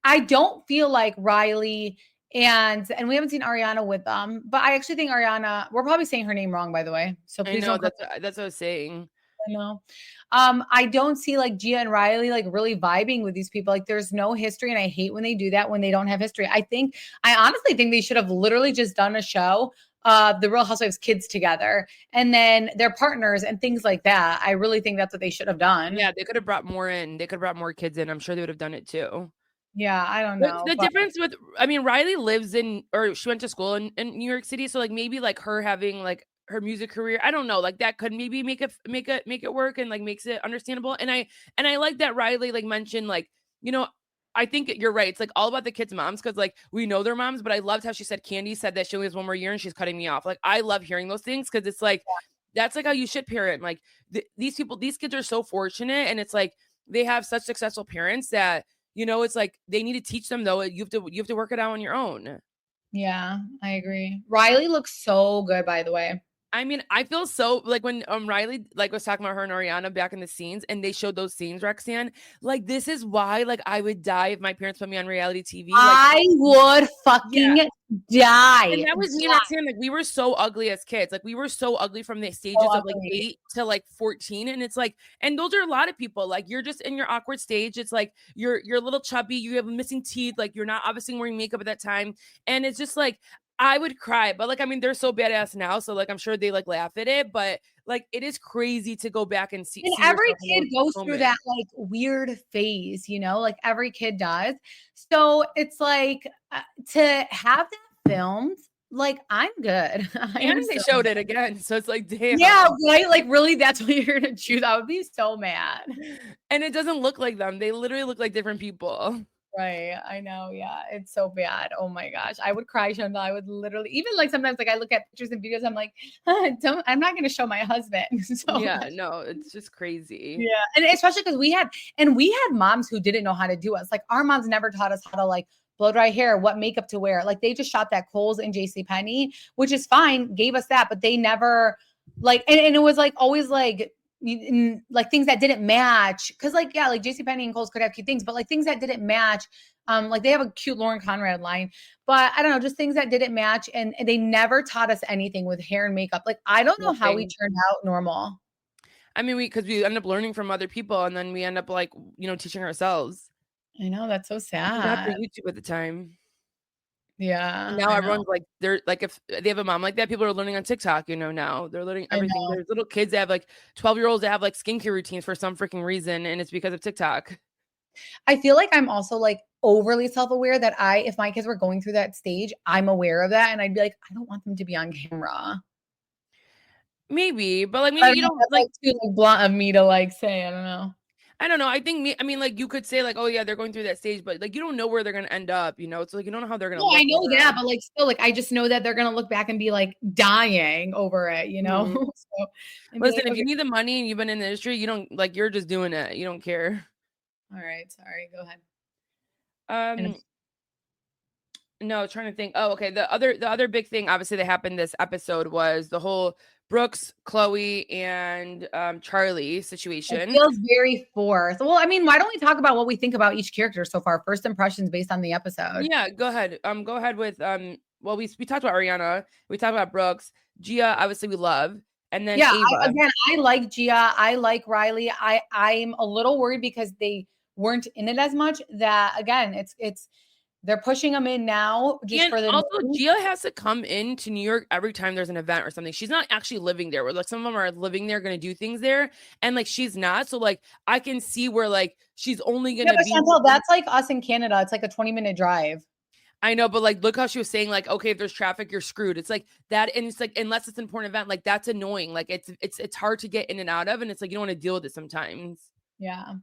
I don't feel like Riley and we haven't seen Ariana with them, but I actually think Ariana, we're probably saying her name wrong, by the way. So please don't. That's what I was saying. I know. I don't see like Gia and Riley like really vibing with these people. Like there's no history, and I hate when they do that when they don't have history. I honestly think they should have literally just done a show the Real Housewives kids together and then their partners and things like that. I really think that's what they should have done. Yeah, they could have brought more in. They could have brought more kids in. I'm sure they would have done it too. Yeah, I don't know. The difference with, I mean, Riley lives in, or she went to school in New York City. So like maybe like her having like her music career, I don't know, like that could maybe make it work and like makes it understandable. And I like that Riley like mentioned like, you know, I think you're right. It's like all about the kids' moms because like we know their moms, but I loved how she said Candy said that she only has one more year and she's cutting me off. Like I love hearing those things because it's like, that's like how you should parent. Like these kids are so fortunate and it's like they have such successful parents that, you know, it's like they need to teach them though. You have to work it out on your own. Yeah, I agree. Riley looks so good, by the way. I mean, I feel so like when Riley like was talking about her and Ariana back in the scenes and they showed those scenes, Roxanne, like this is why like I would die if my parents put me on reality TV. Like, I would fucking die. And that was me and Roxanne. Like we were so ugly as kids. Like we were so ugly from the stages of like 8 to like 14. And it's like, and those are a lot of people. Like you're just in your awkward stage. It's like you're a little chubby, you have missing teeth, like you're not obviously wearing makeup at that time. And it's just like I would cry, but like, I mean, they're so badass now. So like, I'm sure they like laugh at it, but like, it is crazy to go back and see. And every kid goes through that like weird phase, you know, like every kid does. So it's like to have that filmed, like, I'm good. And they showed it again. So it's like, damn. Yeah, right. Like, really, that's what you're gonna choose. I would be so mad. And it doesn't look like them. They literally look like different people. Right. I know. Yeah. It's so bad. Oh my gosh. I would cry, Chantal. I would literally, even like sometimes, like I look at pictures and videos, I'm like, I'm not going to show my husband. So yeah, no, it's just crazy. yeah. And especially because we had moms who didn't know how to do us. Like our moms never taught us how to like blow dry hair, what makeup to wear. Like they just shopped at Kohl's and JCPenney, which is fine, gave us that, but they never like, and it was like always like things that didn't match. Cause like, yeah, like JCPenney and Kohl's could have cute things, but like things that didn't match. Like they have a cute Lauren Conrad line, but I don't know, just things that didn't match. And they never taught us anything with hair and makeup. Like, I don't know how we turned out normal. I mean, because we end up learning from other people and then we end up like, teaching ourselves. I know, that's so sad. Not for YouTube at the time. Yeah. And now everyone's like, they're like, if they have a mom like that, people are learning on TikTok, now they're learning everything. There's little kids that have like 12-year-olds that have like skincare routines for some freaking reason. And it's because of TikTok. I feel like I'm also like overly self-aware that if my kids were going through that stage, I'm aware of that. And I'd be like, I don't want them to be on camera. Maybe, but like, maybe you don't like too like blunt of me to like say, I don't know. I don't know. I mean, like you could say like, oh yeah, they're going through that stage, but like you don't know where they're gonna end up, So like you don't know how they're gonna. No, I know that, but like still, like I just know that they're gonna look back and be like dying over it, Mm-hmm. So listen, like, if you need the money and you've been in the industry, you don't like you're just doing it. You don't care. All right, sorry. Go ahead. No, trying to think. Oh, okay. The other big thing, obviously, that happened this episode was the whole Brooks, Chloe, and Charlie situation. It feels very forced. Well, I mean, why don't we talk about what we think about each character so far? First impressions based on the episode. Yeah, go ahead. Go ahead with Well, we talked about Ariana. We talked about Brooks. Gia, obviously, we love. And then Ava. I like Gia. I like Riley. I'm a little worried because they weren't in it as much. That again, it's. They're pushing them in now. Also, Gia has to come into New York every time there's an event or something. She's not actually living there. Where like some of them are living there, going to do things there, and like she's not. So like I can see where like she's only going to be. Chantal, that's like us in Canada. It's like a 20-minute drive. I know, but like look how she was saying like, okay, if there's traffic, you're screwed. It's like that, and it's like unless it's an important event, like that's annoying. Like it's hard to get in and out of, and it's like you don't want to deal with it sometimes. Yeah.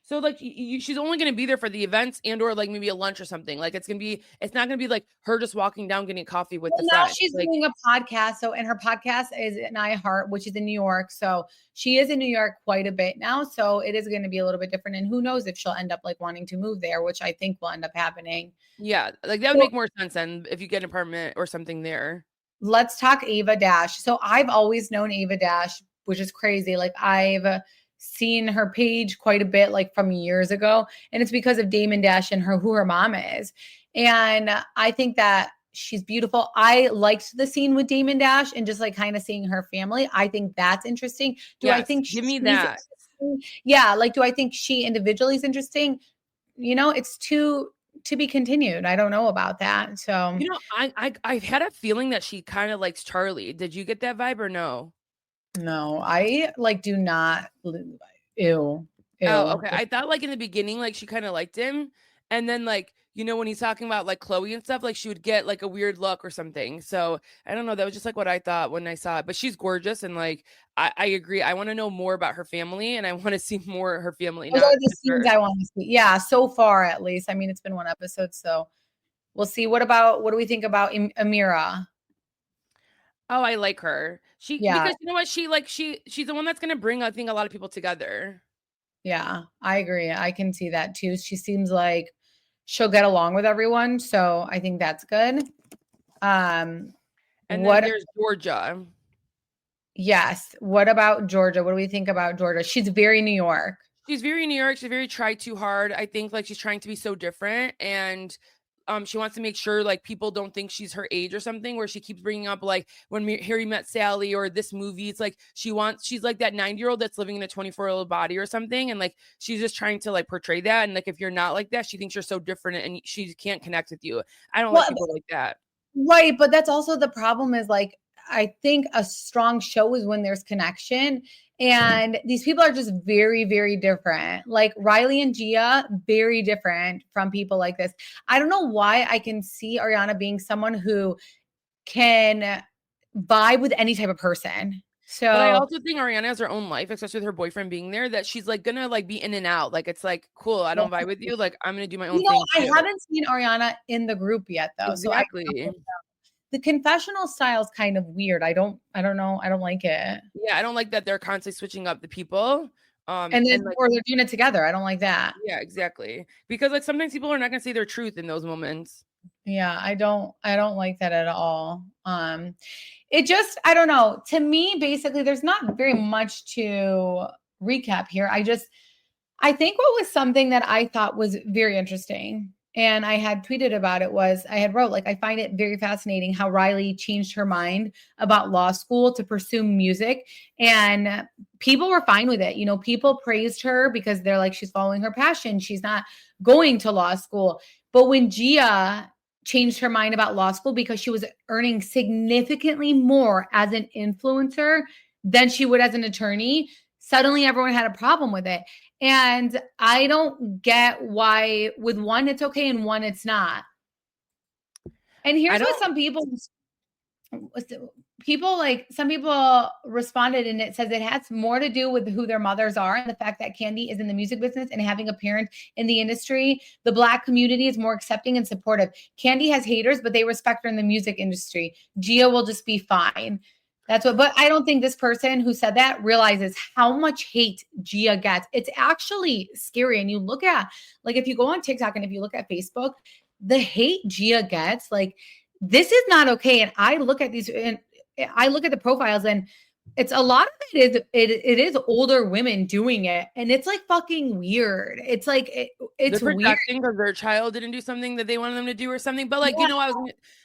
So like she's only going to be there for the events and or like maybe a lunch or something. Like it's not going to be like her just walking down getting coffee with the now friends. She's doing a podcast. So, and her podcast is an iHeart, which is in New York. So she is in New York quite a bit now. So it is going to be a little bit different. And who knows if she'll end up like wanting to move there, which I think will end up happening. Yeah. Like that would make more sense then if you get an apartment or something there. Let's talk Ava Dash. So I've always known Ava Dash, which is crazy. Like I've seen her page quite a bit, like from years ago. And it's because of Damon Dash and who her mom is. And I think that she's beautiful. I liked the scene with Damon Dash and just like kind of seeing her family. I think that's interesting. I think give me that? Yeah. Like, do I think she individually is interesting? It's to be continued. I don't know about that. So, I had a feeling that she kind of likes Charlie. Did you get that vibe or no? No, I like do not. Ew. Oh, okay. I thought like in the beginning, like she kind of liked him. And then like, when he's talking about like Chloe and stuff, like she would get like a weird look or something. So I don't know. That was just like what I thought when I saw it. But she's gorgeous. And like, I agree. I want to know more about her family and I want to see more of her family. Those are the scenes I want to see. Yeah. So far, at least. I mean, it's been one episode. So we'll see. What do we think about Amira? Oh, I like her. Because you know what? She's the one that's going to bring, I think, a lot of people together. Yeah, I agree. I can see that too. She seems like she'll get along with everyone. So I think that's good. And then there's Georgia. Yes. What about Georgia? What do we think about Georgia? She's very New York. She's very New York. She's very try too hard. I think like she's trying to be so different. And she wants to make sure like people don't think she's her age or something, where she keeps bringing up like when Harry Met Sally or this movie. It's like she's like that 90-year-old that's living in a 24-year-old body or something. And like she's just trying to like portray that. And like if you're not like that, she thinks you're so different and she can't connect with you. I don't like people like that. Right. But that's also the problem is like, I think a strong show is when there's connection. And these people are just very, very different. Like Riley and Gia, very different from people like this. I don't know why I can see Ariana being someone who can vibe with any type of person. So, but I also think Ariana has her own life, especially with her boyfriend being there, that she's like gonna like be in and out. Like it's like, cool, I don't vibe with you. Like I'm gonna do my own thing I too. haven't seen Ariana in the group yet though. Exactly. So the confessional style is kind of weird. I don't know. I don't like it. Yeah, I don't like that they're constantly switching up the people. And then like, or they're doing it together. I don't like that. yeah, exactly. Because like sometimes people are not gonna say their truth in those moments. Yeah, I don't like that at all. It just, I don't know. To me, basically, there's not very much to recap here. I think what was something that I thought was very interesting, and I had tweeted about it, was I had wrote, like, I find it very fascinating how Riley changed her mind about law school to pursue music. And people were fine with it. You know, people praised her because they're like, she's following her passion. She's not going to law school. But when Gia changed her mind about law school because she was earning significantly more as an influencer than she would as an attorney, suddenly everyone had a problem with it. And I don't get why with one it's okay and one it's not. And here's what some people responded, and it says it has more to do with who their mothers are and the fact that Candy is in the music business and having a parent in the industry. The Black community is more accepting and supportive. Candy has haters, but they respect her in the music industry. Gia will just be fine. But I don't think this person who said that realizes how much hate Gia gets. It's actually scary. And you look at, like, if you go on TikTok and if you look at Facebook, the hate Gia gets, like, this is not okay. And I look at the profiles, and it's a lot of it is older women doing it, and it's like fucking weird. It's like it's they're weird because their child didn't do something that they wanted them to do or something. But like, I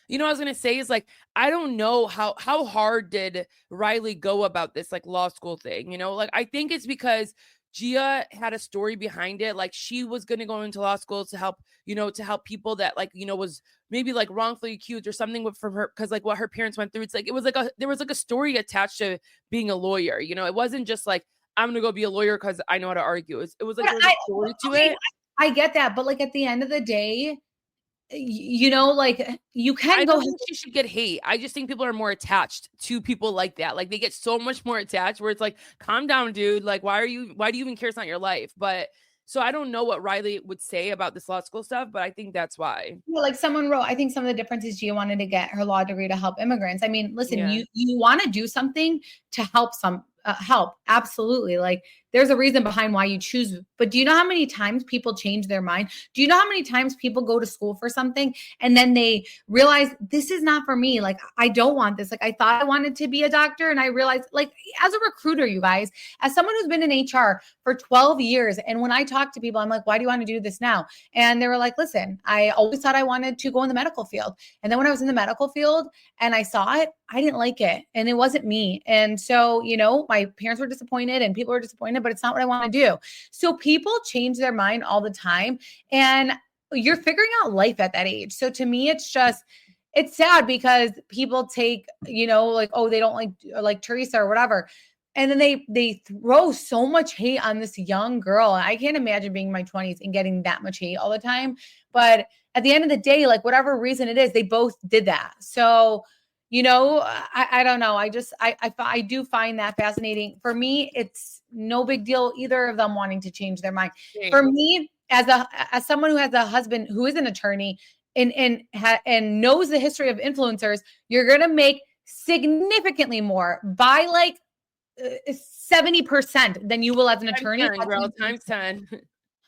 was gonna say is like, I don't know how hard did Riley go about this like law school thing. You know, like I think it's because Gia had a story behind it. Like she was going to go into law school to help people that like, was maybe like wrongfully accused or something from her. Cause like what her parents went through, it's like, there was like a story attached to being a lawyer. It wasn't just like, I'm going to go be a lawyer cause I know how to argue. It was like, there was a story to it. I get that. But like at the end of the day, like you can I go. don't think she should get hate. I just think people are more attached to people like that. Like they get so much more attached where it's like, calm down, dude. Like, why do you even care? It's not your life. But so I don't know what Riley would say about this law school stuff, but I think that's why. Yeah, like someone wrote, I think some of the difference is Gia wanted to get her law degree to help immigrants. I mean, listen, you want to do something to help help. Absolutely. Like there's a reason behind why you choose. But do you know how many times people change their mind? Do you know how many times people go to school for something and then they realize this is not for me? Like, I don't want this. Like, I thought I wanted to be a doctor. And I realized, like, as a recruiter, you guys, as someone who's been in HR for 12 years, and when I talk to people, I'm like, why do you want to do this now? And they were like, listen, I always thought I wanted to go in the medical field. And then when I was in the medical field and I saw it, I didn't like it. And it wasn't me. And so, my parents were disappointed and people were disappointed, but it's not what I want to do. So people change their mind all the time. And you're figuring out life at that age. So to me, it's sad because people take, like, oh, they don't like Teresa or whatever. And then they throw so much hate on this young girl. I can't imagine being in my 20s and getting that much hate all the time. But at the end of the day, like whatever reason it is, they both did that. So, I don't know. I do find that fascinating. For me, it's no big deal, either of them wanting to change their mind. Yeah. For me, as someone who has a husband who is an attorney and knows the history of influencers, you're going to make significantly more by like 70% than you will as an attorney. 10, girl, times 10.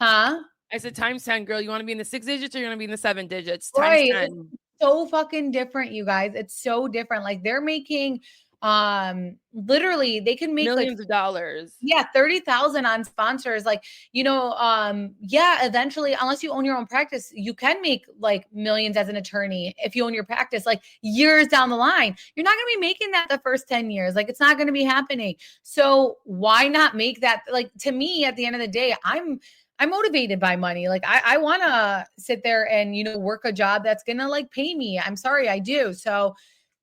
Huh? I said times 10, girl. You want to be in the 6 digits or you want to be in the 7 digits? Right. Times 10. It's so fucking different, you guys. It's so different. Like they're making literally they can make millions like of dollars. Yeah, 30,000 on sponsors. Like, eventually, unless you own your own practice, you can make like millions as an attorney if you own your practice, like years down the line. You're not going to be making that the first 10 years. Like, it's not going to be happening. So why not make that? Like, to me, at the end of the day, I'm motivated by money. Like I want to sit there and, work a job that's going to like pay me. I'm sorry, I do. So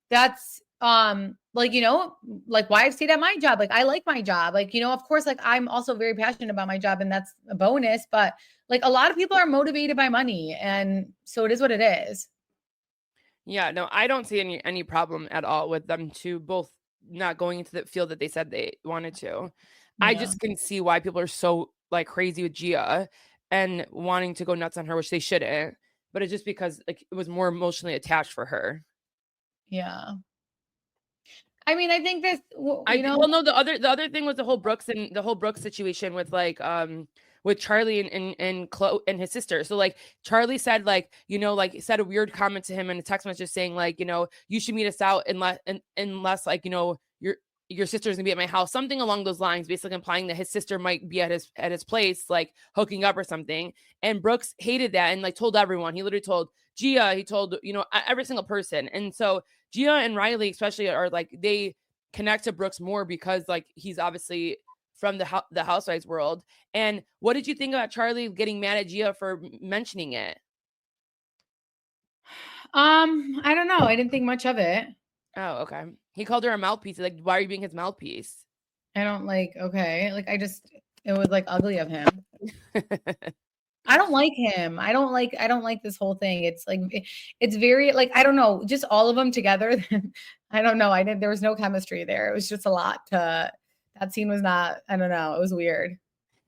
that's, like why I've stayed at my job. Like I like my job. Like, of course, like I'm also very passionate about my job and that's a bonus, but like a lot of people are motivated by money. And so it is what it is. Yeah, no, I don't see any problem at all with them two both not going into the field that they said they wanted to. I Yeah. just can see why people are so like crazy with Gia and wanting to go nuts on her, which they shouldn't. But it's just because like it was more emotionally attached for her. Yeah. I mean, I think this, Well, no, the other thing was the whole Brooks situation with like with Charlie and Chloe and his sister. So like Charlie said like like said a weird comment to him in a text message saying like you should meet us out unless like your sister's gonna be at my house, something along those lines, basically implying that his sister might be at his place like hooking up or something. And Brooks hated that and like told everyone. He literally told Gia, he told every single person. And so Gia and Riley especially are like they connect to Brooks more because like he's obviously from the housewives world. And what did you think about Charlie getting mad at Gia for mentioning it? I don't know. I didn't think much of it. Oh, okay. He called her a mouthpiece. Like, why are you being his mouthpiece? I don't okay. Like it was like ugly of him. I don't like him. I don't like this whole thing. It's like it's very like I don't know, just all of them together. I don't know. There was no chemistry there. It was just a lot that scene was not, I don't know. It was weird.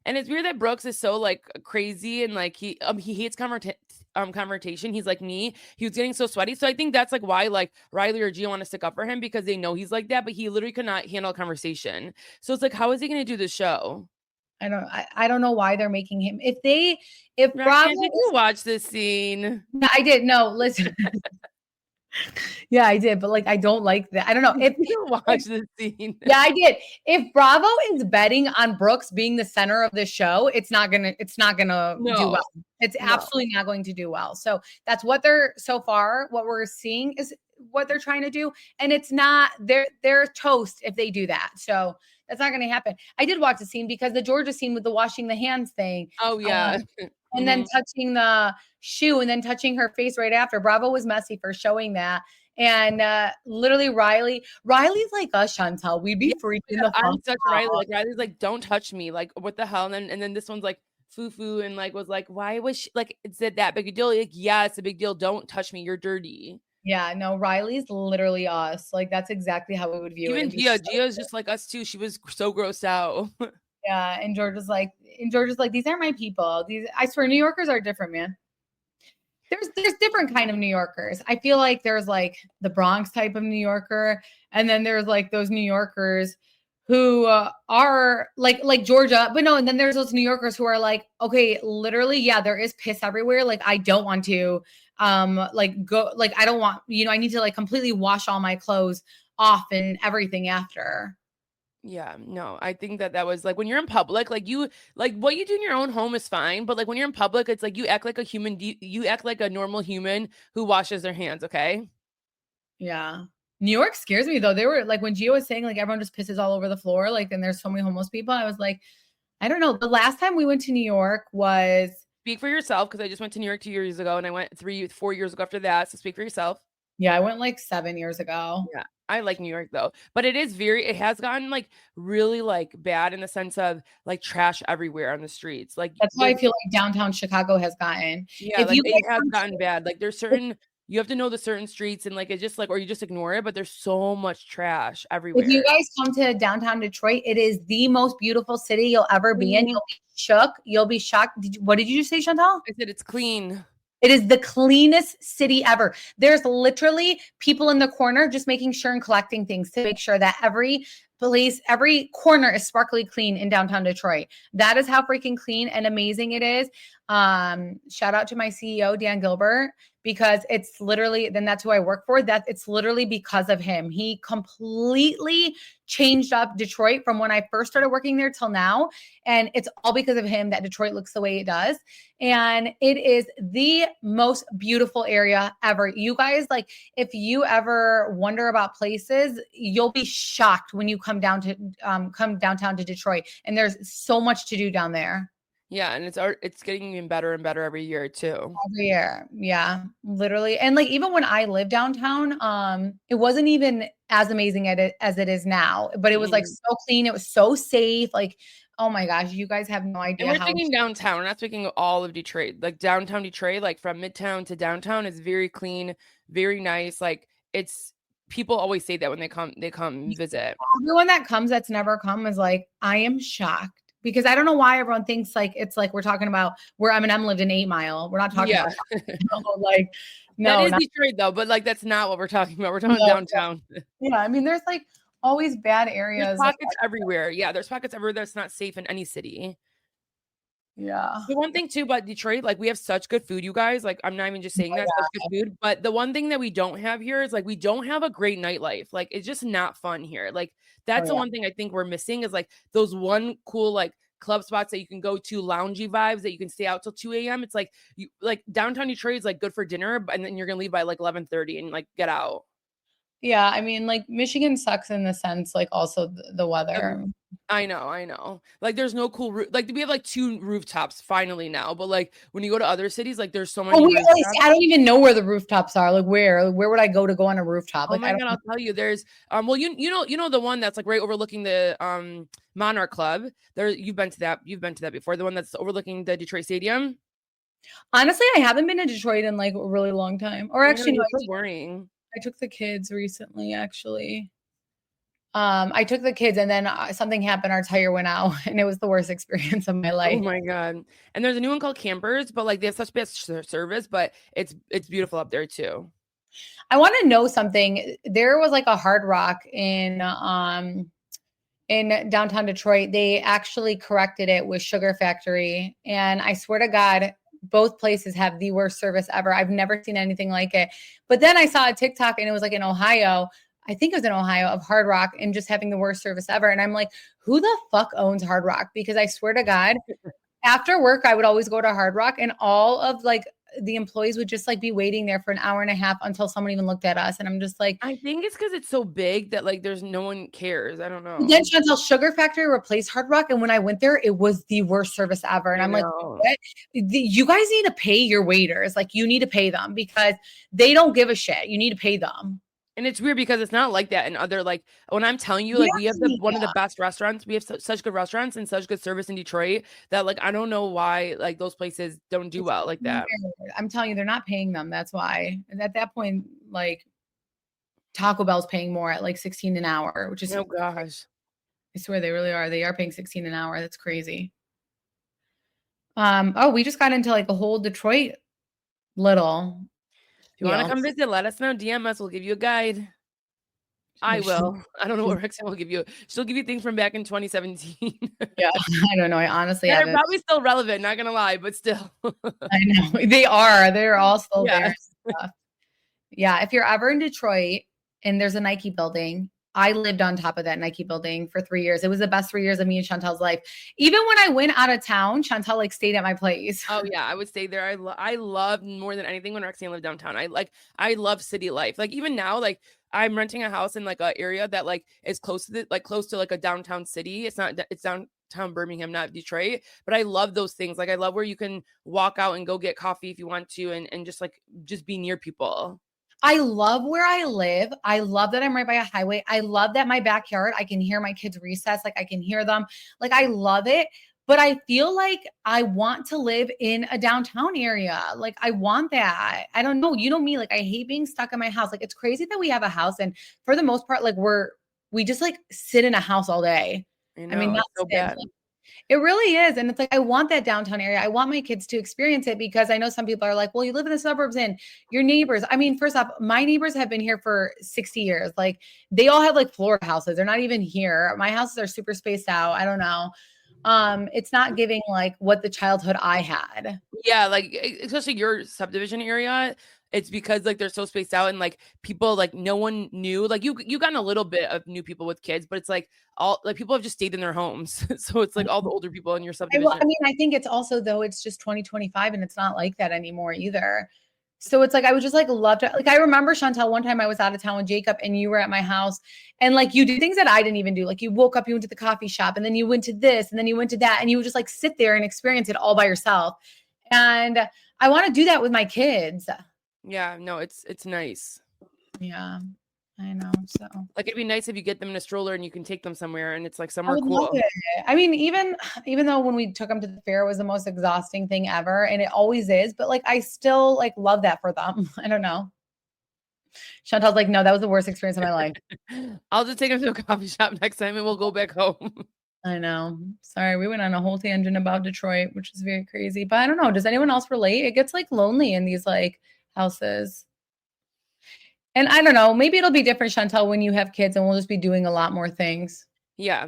And it's weird that Brooks is so like crazy and like he hates confrontation. He's like me. He was getting so sweaty. So I think that's like why like Riley or Gia want to stick up for him because they know he's like that, but he literally could not handle a conversation. So it's like, how is he going to do the show? I don't know why they're making him. If Bravo, did you watch this scene? No, I did. No, listen. Yeah, I did, but like I don't like that. I don't know if you watch this scene. Yeah, I did. If Bravo is betting on Brooks being the center of the show, it's not gonna do well. It's absolutely not going to do well. So that's what what we're seeing is what they're trying to do, and it's not. They're toast if they do that. So that's not going to happen. I did watch the scene because the Georgia scene with the washing the hands thing. Oh yeah. And then touching the shoe and then touching her face right after. Bravo was messy for showing that. And literally Riley's like us, Chantel. We'd be freaking the fuck out. Riley. Like Riley's like, don't touch me. Like, what the hell? And then this one's like foo and like was like, why was she like is it that big a deal? Like, yeah, it's a big deal. Don't touch me. You're dirty. Yeah, no, Riley's literally us. Like that's exactly how we would view it. Even Gia's just like us too. She was so grossed out. Yeah, and Georgia's like, these aren't my people. I swear, New Yorkers are different, man. There's different kind of New Yorkers. I feel like there's like the Bronx type of New Yorker, and then there's like those New Yorkers who are like Georgia, but no, and then there's those New Yorkers who are like, okay, literally, yeah, there is piss everywhere. Like I don't want to like go, like I don't want, I need to like completely wash all my clothes off and everything after. Yeah, no, I think that was like when you're in public, like you like what you do in your own home is fine, but like when you're in public, it's like you act like a human, you act like a normal human who washes their hands. Okay. Yeah. New York scares me though. They were like when Gio was saying like everyone just pisses all over the floor, like, and there's so many homeless people. I was like, I don't know. The last time we went to New York was speak for yourself because I just went to New York 2 years ago and I went 4 years ago after that. So speak for yourself. Yeah, I went like 7 years ago. Yeah, I like New York though, but it has gotten like really like bad in the sense of like trash everywhere on the streets. Like that's why I feel like downtown Chicago has gotten. Yeah, like it has gotten bad. Like there's certain you have to know the certain streets and like it's just like or you just ignore it, but there's so much trash everywhere. If you guys come to downtown Detroit, it is the most beautiful city you'll ever be in. You'll be shook. You'll be shocked. What did you say, Chantal? I said it's clean. It is the cleanest city ever. There's literally people in the corner just making sure and collecting things to make sure that every place, every corner is sparkly clean in downtown Detroit. That is how freaking clean and amazing it is. Shout out to my CEO, Dan Gilbert, because it's literally, then that's who I work for. That it's literally because of him. He completely changed up Detroit from when I first started working there till now. And it's all because of him that Detroit looks the way it does. And it is the most beautiful area ever. You guys, like, if you ever wonder about places, you'll be shocked when you come downtown to Detroit. And there's so much to do down there. Yeah, and it's getting even better and better every year too. Every year. Yeah, literally. And like even when I lived downtown, it wasn't even as amazing as it is now, but it was like Mhm. so clean. It was so safe. Like, oh my gosh, you guys have no And idea we're how. speaking downtown. We're not speaking of all of Detroit. Like downtown Detroit, like from midtown to downtown is very clean, very nice. Like it's people always say that when they come visit. Everyone that comes that's never come is like, I am shocked because I don't know why everyone thinks like it's like we're talking about where Eminem lived in 8 Mile. We're not talking Yeah. about like That no, is not Detroit though, but like that's not what we're talking about. We're talking no. downtown. Yeah, I mean, there's like always bad There's areas. Like, pockets everywhere. Yeah, there's pockets everywhere that's not safe in any city. yeah. The one thing too about Detroit, like we have such good food, you guys. Like I'm not even just saying Oh, that, such yeah. good food. But the one thing that we don't have here is like we don't have a great nightlife. Like it's just not fun here. Like Oh, that's the yeah. one thing I think we're missing is like those one cool like club spots that you can go to, loungy vibes that you can stay out till 2 a.m. It's like you like downtown Detroit is like good for dinner, and then you're gonna leave by like 11:30 and like get out. Yeah, I mean, like Michigan sucks in the sense, like also the weather. I know. Like, there's no cool like we have like 2 rooftops finally now, but like when you go to other cities, like there's so Oh, many rooftops. I don't even know where the rooftops are. Like where would I go to go on a rooftop? Oh Like I my don't God, know. I'll tell you. There's well, you know the one that's like right overlooking the Monarch Club. There, you've been to that. You've been to that before. The one that's overlooking the Detroit Stadium. Honestly, I haven't been to Detroit in like a really long time. Or I know actually, no, you're so boring. I took the kids recently. Actually, I took the kids, and then something happened. Our tire went out, and it was the worst experience of my Oh life. my God. And there's a new one called Campers, but like they have such bad service, but it's beautiful up there too. I want to know something. There was like a Hard Rock in downtown Detroit. They actually corrected it with Sugar Factory. And I swear to God, both places have the worst service ever. I've never seen anything like it. But then I saw a TikTok and it was like in Ohio. I think it was in Ohio of Hard Rock and just having the worst service ever. And I'm like, who the fuck owns Hard Rock? Because I swear to God, after work, I would always go to Hard Rock and all of like the employees would just like be waiting there for an hour and a half until someone even looked at us. And I'm just like, I think it's because it's so big that like there's no one cares. I don't know. then Chantel Sugar Factory replaced Hard Rock. And when I went there, it was the worst service ever. And I I'm like, know. what? You guys need to pay your waiters. Like you need to pay them because they don't give a shit. You need to pay them. And it's weird because it's not like that in other like when I'm telling you like we have one of the best restaurants. We have such good restaurants and such good service in Detroit that like I don't know why like those places don't do well like that. I'm telling you, they're not paying them. That's why. And at that point, like Taco Bell's paying more at like 16 an hour, which is Oh gosh. I swear they really are. They are paying 16 an hour. That's crazy. We just got into like a whole Detroit little. If you want to come visit, let us know. DM us. We'll give you a guide. I will. I don't know what Roxanne will give you. She'll give you things from back in 2017. Yeah, I don't know. I honestly They're haven't. probably still relevant, not gonna lie, but still. I know they are. They're all still Yes. there. Yeah, if you're ever in Detroit and there's a Nike building, I lived on top of that Nike building for 3 years. It was the best 3 years of me and Chantel's life. Even when I went out of town, Chantel like stayed at my place. Oh yeah, I would stay there. I love more than anything when Roxanne lived downtown. I love city life. Like even now, like I'm renting a house in like an area that like is close to close to like a downtown city. It's downtown Birmingham, not Detroit. But I love those things. Like I love where you can walk out and go get coffee if you want to, and just be near people. I love where I live. I love that I'm right by a highway. I love that my backyard, I can hear my kids recess. Like I can hear them. Like I love it. But I feel like I want to live in a downtown area. Like I want that. I don't know. You know me, like I hate being stuck in my house. Like it's crazy that we have a house. And for the most part, like we just like sit in a house all day. I mean, not so sit, bad. like, it really is. And it's like, I want that downtown area. I want my kids to experience it because I know some people are like, well, you live in the suburbs and your neighbors. I mean, first off, my neighbors have been here for 60 years. Like they all have like Florida houses. They're not even here. My houses are super spaced out. I don't know. It's not giving like what the childhood I had. Yeah, like especially your subdivision area. It's because like they're so spaced out and like people like no one knew like you gotten a little bit of new people with kids, but it's like all like people have just stayed in their homes. So it's like all the older people in your subdivision. I mean, I think it's also though it's just 2025 and it's not like that anymore either. So it's like, I would just like love to, like, I remember Chantel, one time I was out of town with Jacob and you were at my house and like you do things that I didn't even do. Like you woke up, you went to the coffee shop and then you went to this and then you went to that and you would just like sit there and experience it all by yourself. And I want to do that with my kids. Yeah, no, it's nice. Yeah, I know. So like, it'd be nice if you get them in a stroller and you can take them somewhere and it's like somewhere I would cool. love it. I mean, even though when we took them to the fair, it was the most exhausting thing ever, and it always is, but like I still like love that for them. I don't know. Chantel's like, no, that was the worst experience of my life. I'll just take them to a coffee shop next time and we'll go back home. I know. Sorry, we went on a whole tangent about Detroit, which is very crazy. But I don't know. Does anyone else relate? It gets like lonely in these like houses. And I don't know. Maybe it'll be different, Chantel, when you have kids and we'll just be doing a lot more things. Yeah.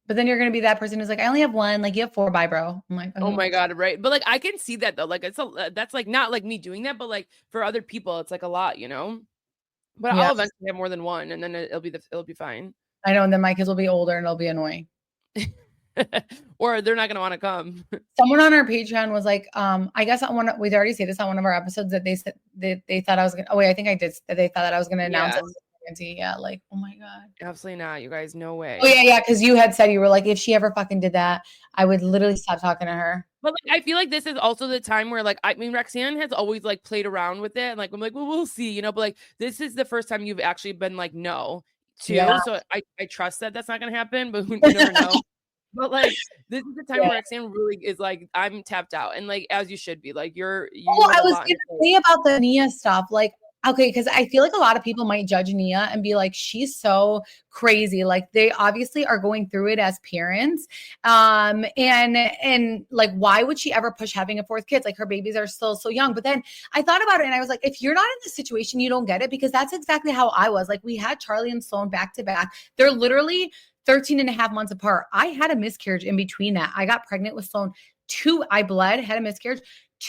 But then you're going to be that person who's like, I only have one. Like, you have 4, bye, bro. I'm like, oh my God, right? But like, I can see that though. Like, that's like not like me doing that, but like for other people, it's like a lot, you know. But Yeah. I'll eventually have more than one, and then it'll be fine. I know, and then my kids will be older and it'll be annoying. Or they're not gonna want to come. Someone on our Patreon was like, I guess we'd already say this on one of our episodes that they said they thought I was gonna. Oh wait, I think I did. That they thought that I was gonna announce it. Yeah, like, oh my God. Absolutely not, you guys. No way. Oh yeah, because you had said you were like, if she ever fucking did that, I would literally stop talking to her. But like, I feel like this is also the time where like, I mean, Roxanne has always like played around with it, and like I'm like, well, we'll see, you know. But like, this is the first time you've actually been like, no, too. Yeah. So I trust that that's not gonna happen, but you never know. But like, this is the time where Roxanne really is like, I'm tapped out, and like, as you should be. Like, you. Oh, I was gonna say about the Nia stuff, like. Okay, because I feel like a lot of people might judge Nia and be like, she's so crazy. Like they obviously are going through it as parents. And like, why would she ever push having a 4th kid? Like her babies are still so young. But then I thought about it and I was like, if you're not in this situation, you don't get it, because that's exactly how I was. Like we had Charlie and Sloan back to back. They're literally 13 and a half months apart. I had a miscarriage in between that. I got pregnant with Sloan. I bled, had a miscarriage.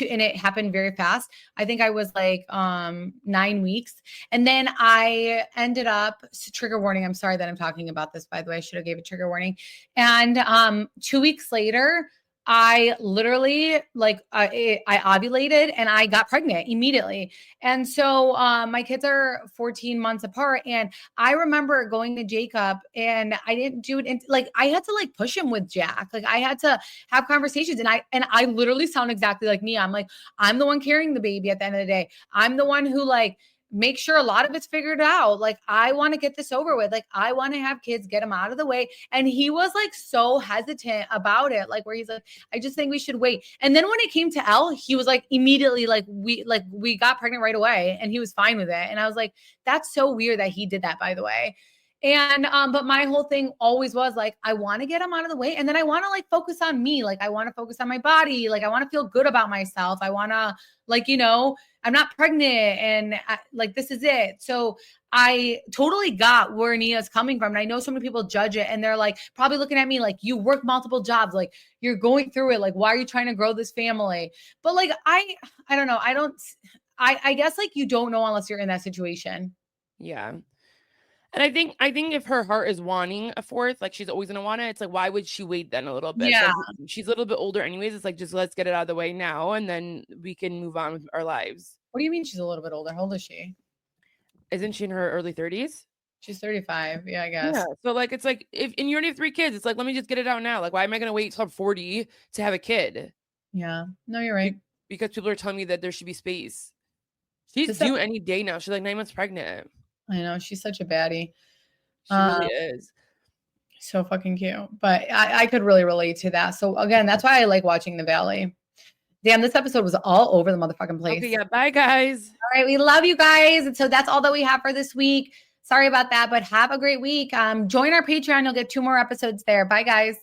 And it happened very fast. I think I was like 9 weeks. And then I ended up, trigger warning, I'm sorry that I'm talking about this, by the way, I should have gave a trigger warning. And 2 weeks later, I literally I ovulated and I got pregnant immediately. And so my kids are 14 months apart. And I remember going to Jacob and I didn't do it. Like I had to like push him with Jack. Like I had to have conversations and I literally sound exactly like me. I'm like, I'm the one carrying the baby at the end of the day. I'm the one who like, make sure a lot of it's figured out. Like, I want to get this over with. Like, I want to have kids, get them out of the way. And he was like so hesitant about it. Like, where he's like, I just think we should wait. And then when it came to Elle, he was like immediately like, we got pregnant right away and he was fine with it. And I was like, that's so weird that he did that, by the way. And, but my whole thing always was like, I want to get him out of the way. And then I want to like focus on me. Like, I want to focus on my body. Like, I want to feel good about myself. I want to like, you know, I'm not pregnant and like, this is it. So I totally got where Nia's coming from. And I know so many people judge it and they're like, probably looking at me like, you work multiple jobs. Like you're going through it. Like, why are you trying to grow this family? But like, I don't know. I guess like you don't know unless you're in that situation. Yeah. And I think if her heart is wanting a 4th, like she's always gonna want it. It's like, why would she wait then a little bit? Yeah. Like, she's a little bit older anyways. It's like, just let's get it out of the way now and then we can move on with our lives. What do you mean she's a little bit older? How old is she? Isn't she in her early 30s? She's 35. Yeah, I guess. Yeah. So like, it's like, if and you already have 3 kids, it's like, let me just get it out now. Like, why am I gonna wait till I'm 40 to have a kid? Yeah. No, you're right. Because people are telling me that there should be space. She's due any day now. She's like 9 months pregnant. I know. She's such a baddie. She really is. So fucking cute. But I could really relate to that. So again, that's why I like watching The Valley. Damn, this episode was all over the motherfucking place. Okay, yeah. Bye, guys. All right. We love you guys. And so that's all that we have for this week. Sorry about that, but have a great week. Join our Patreon. You'll get 2 more episodes there. Bye, guys.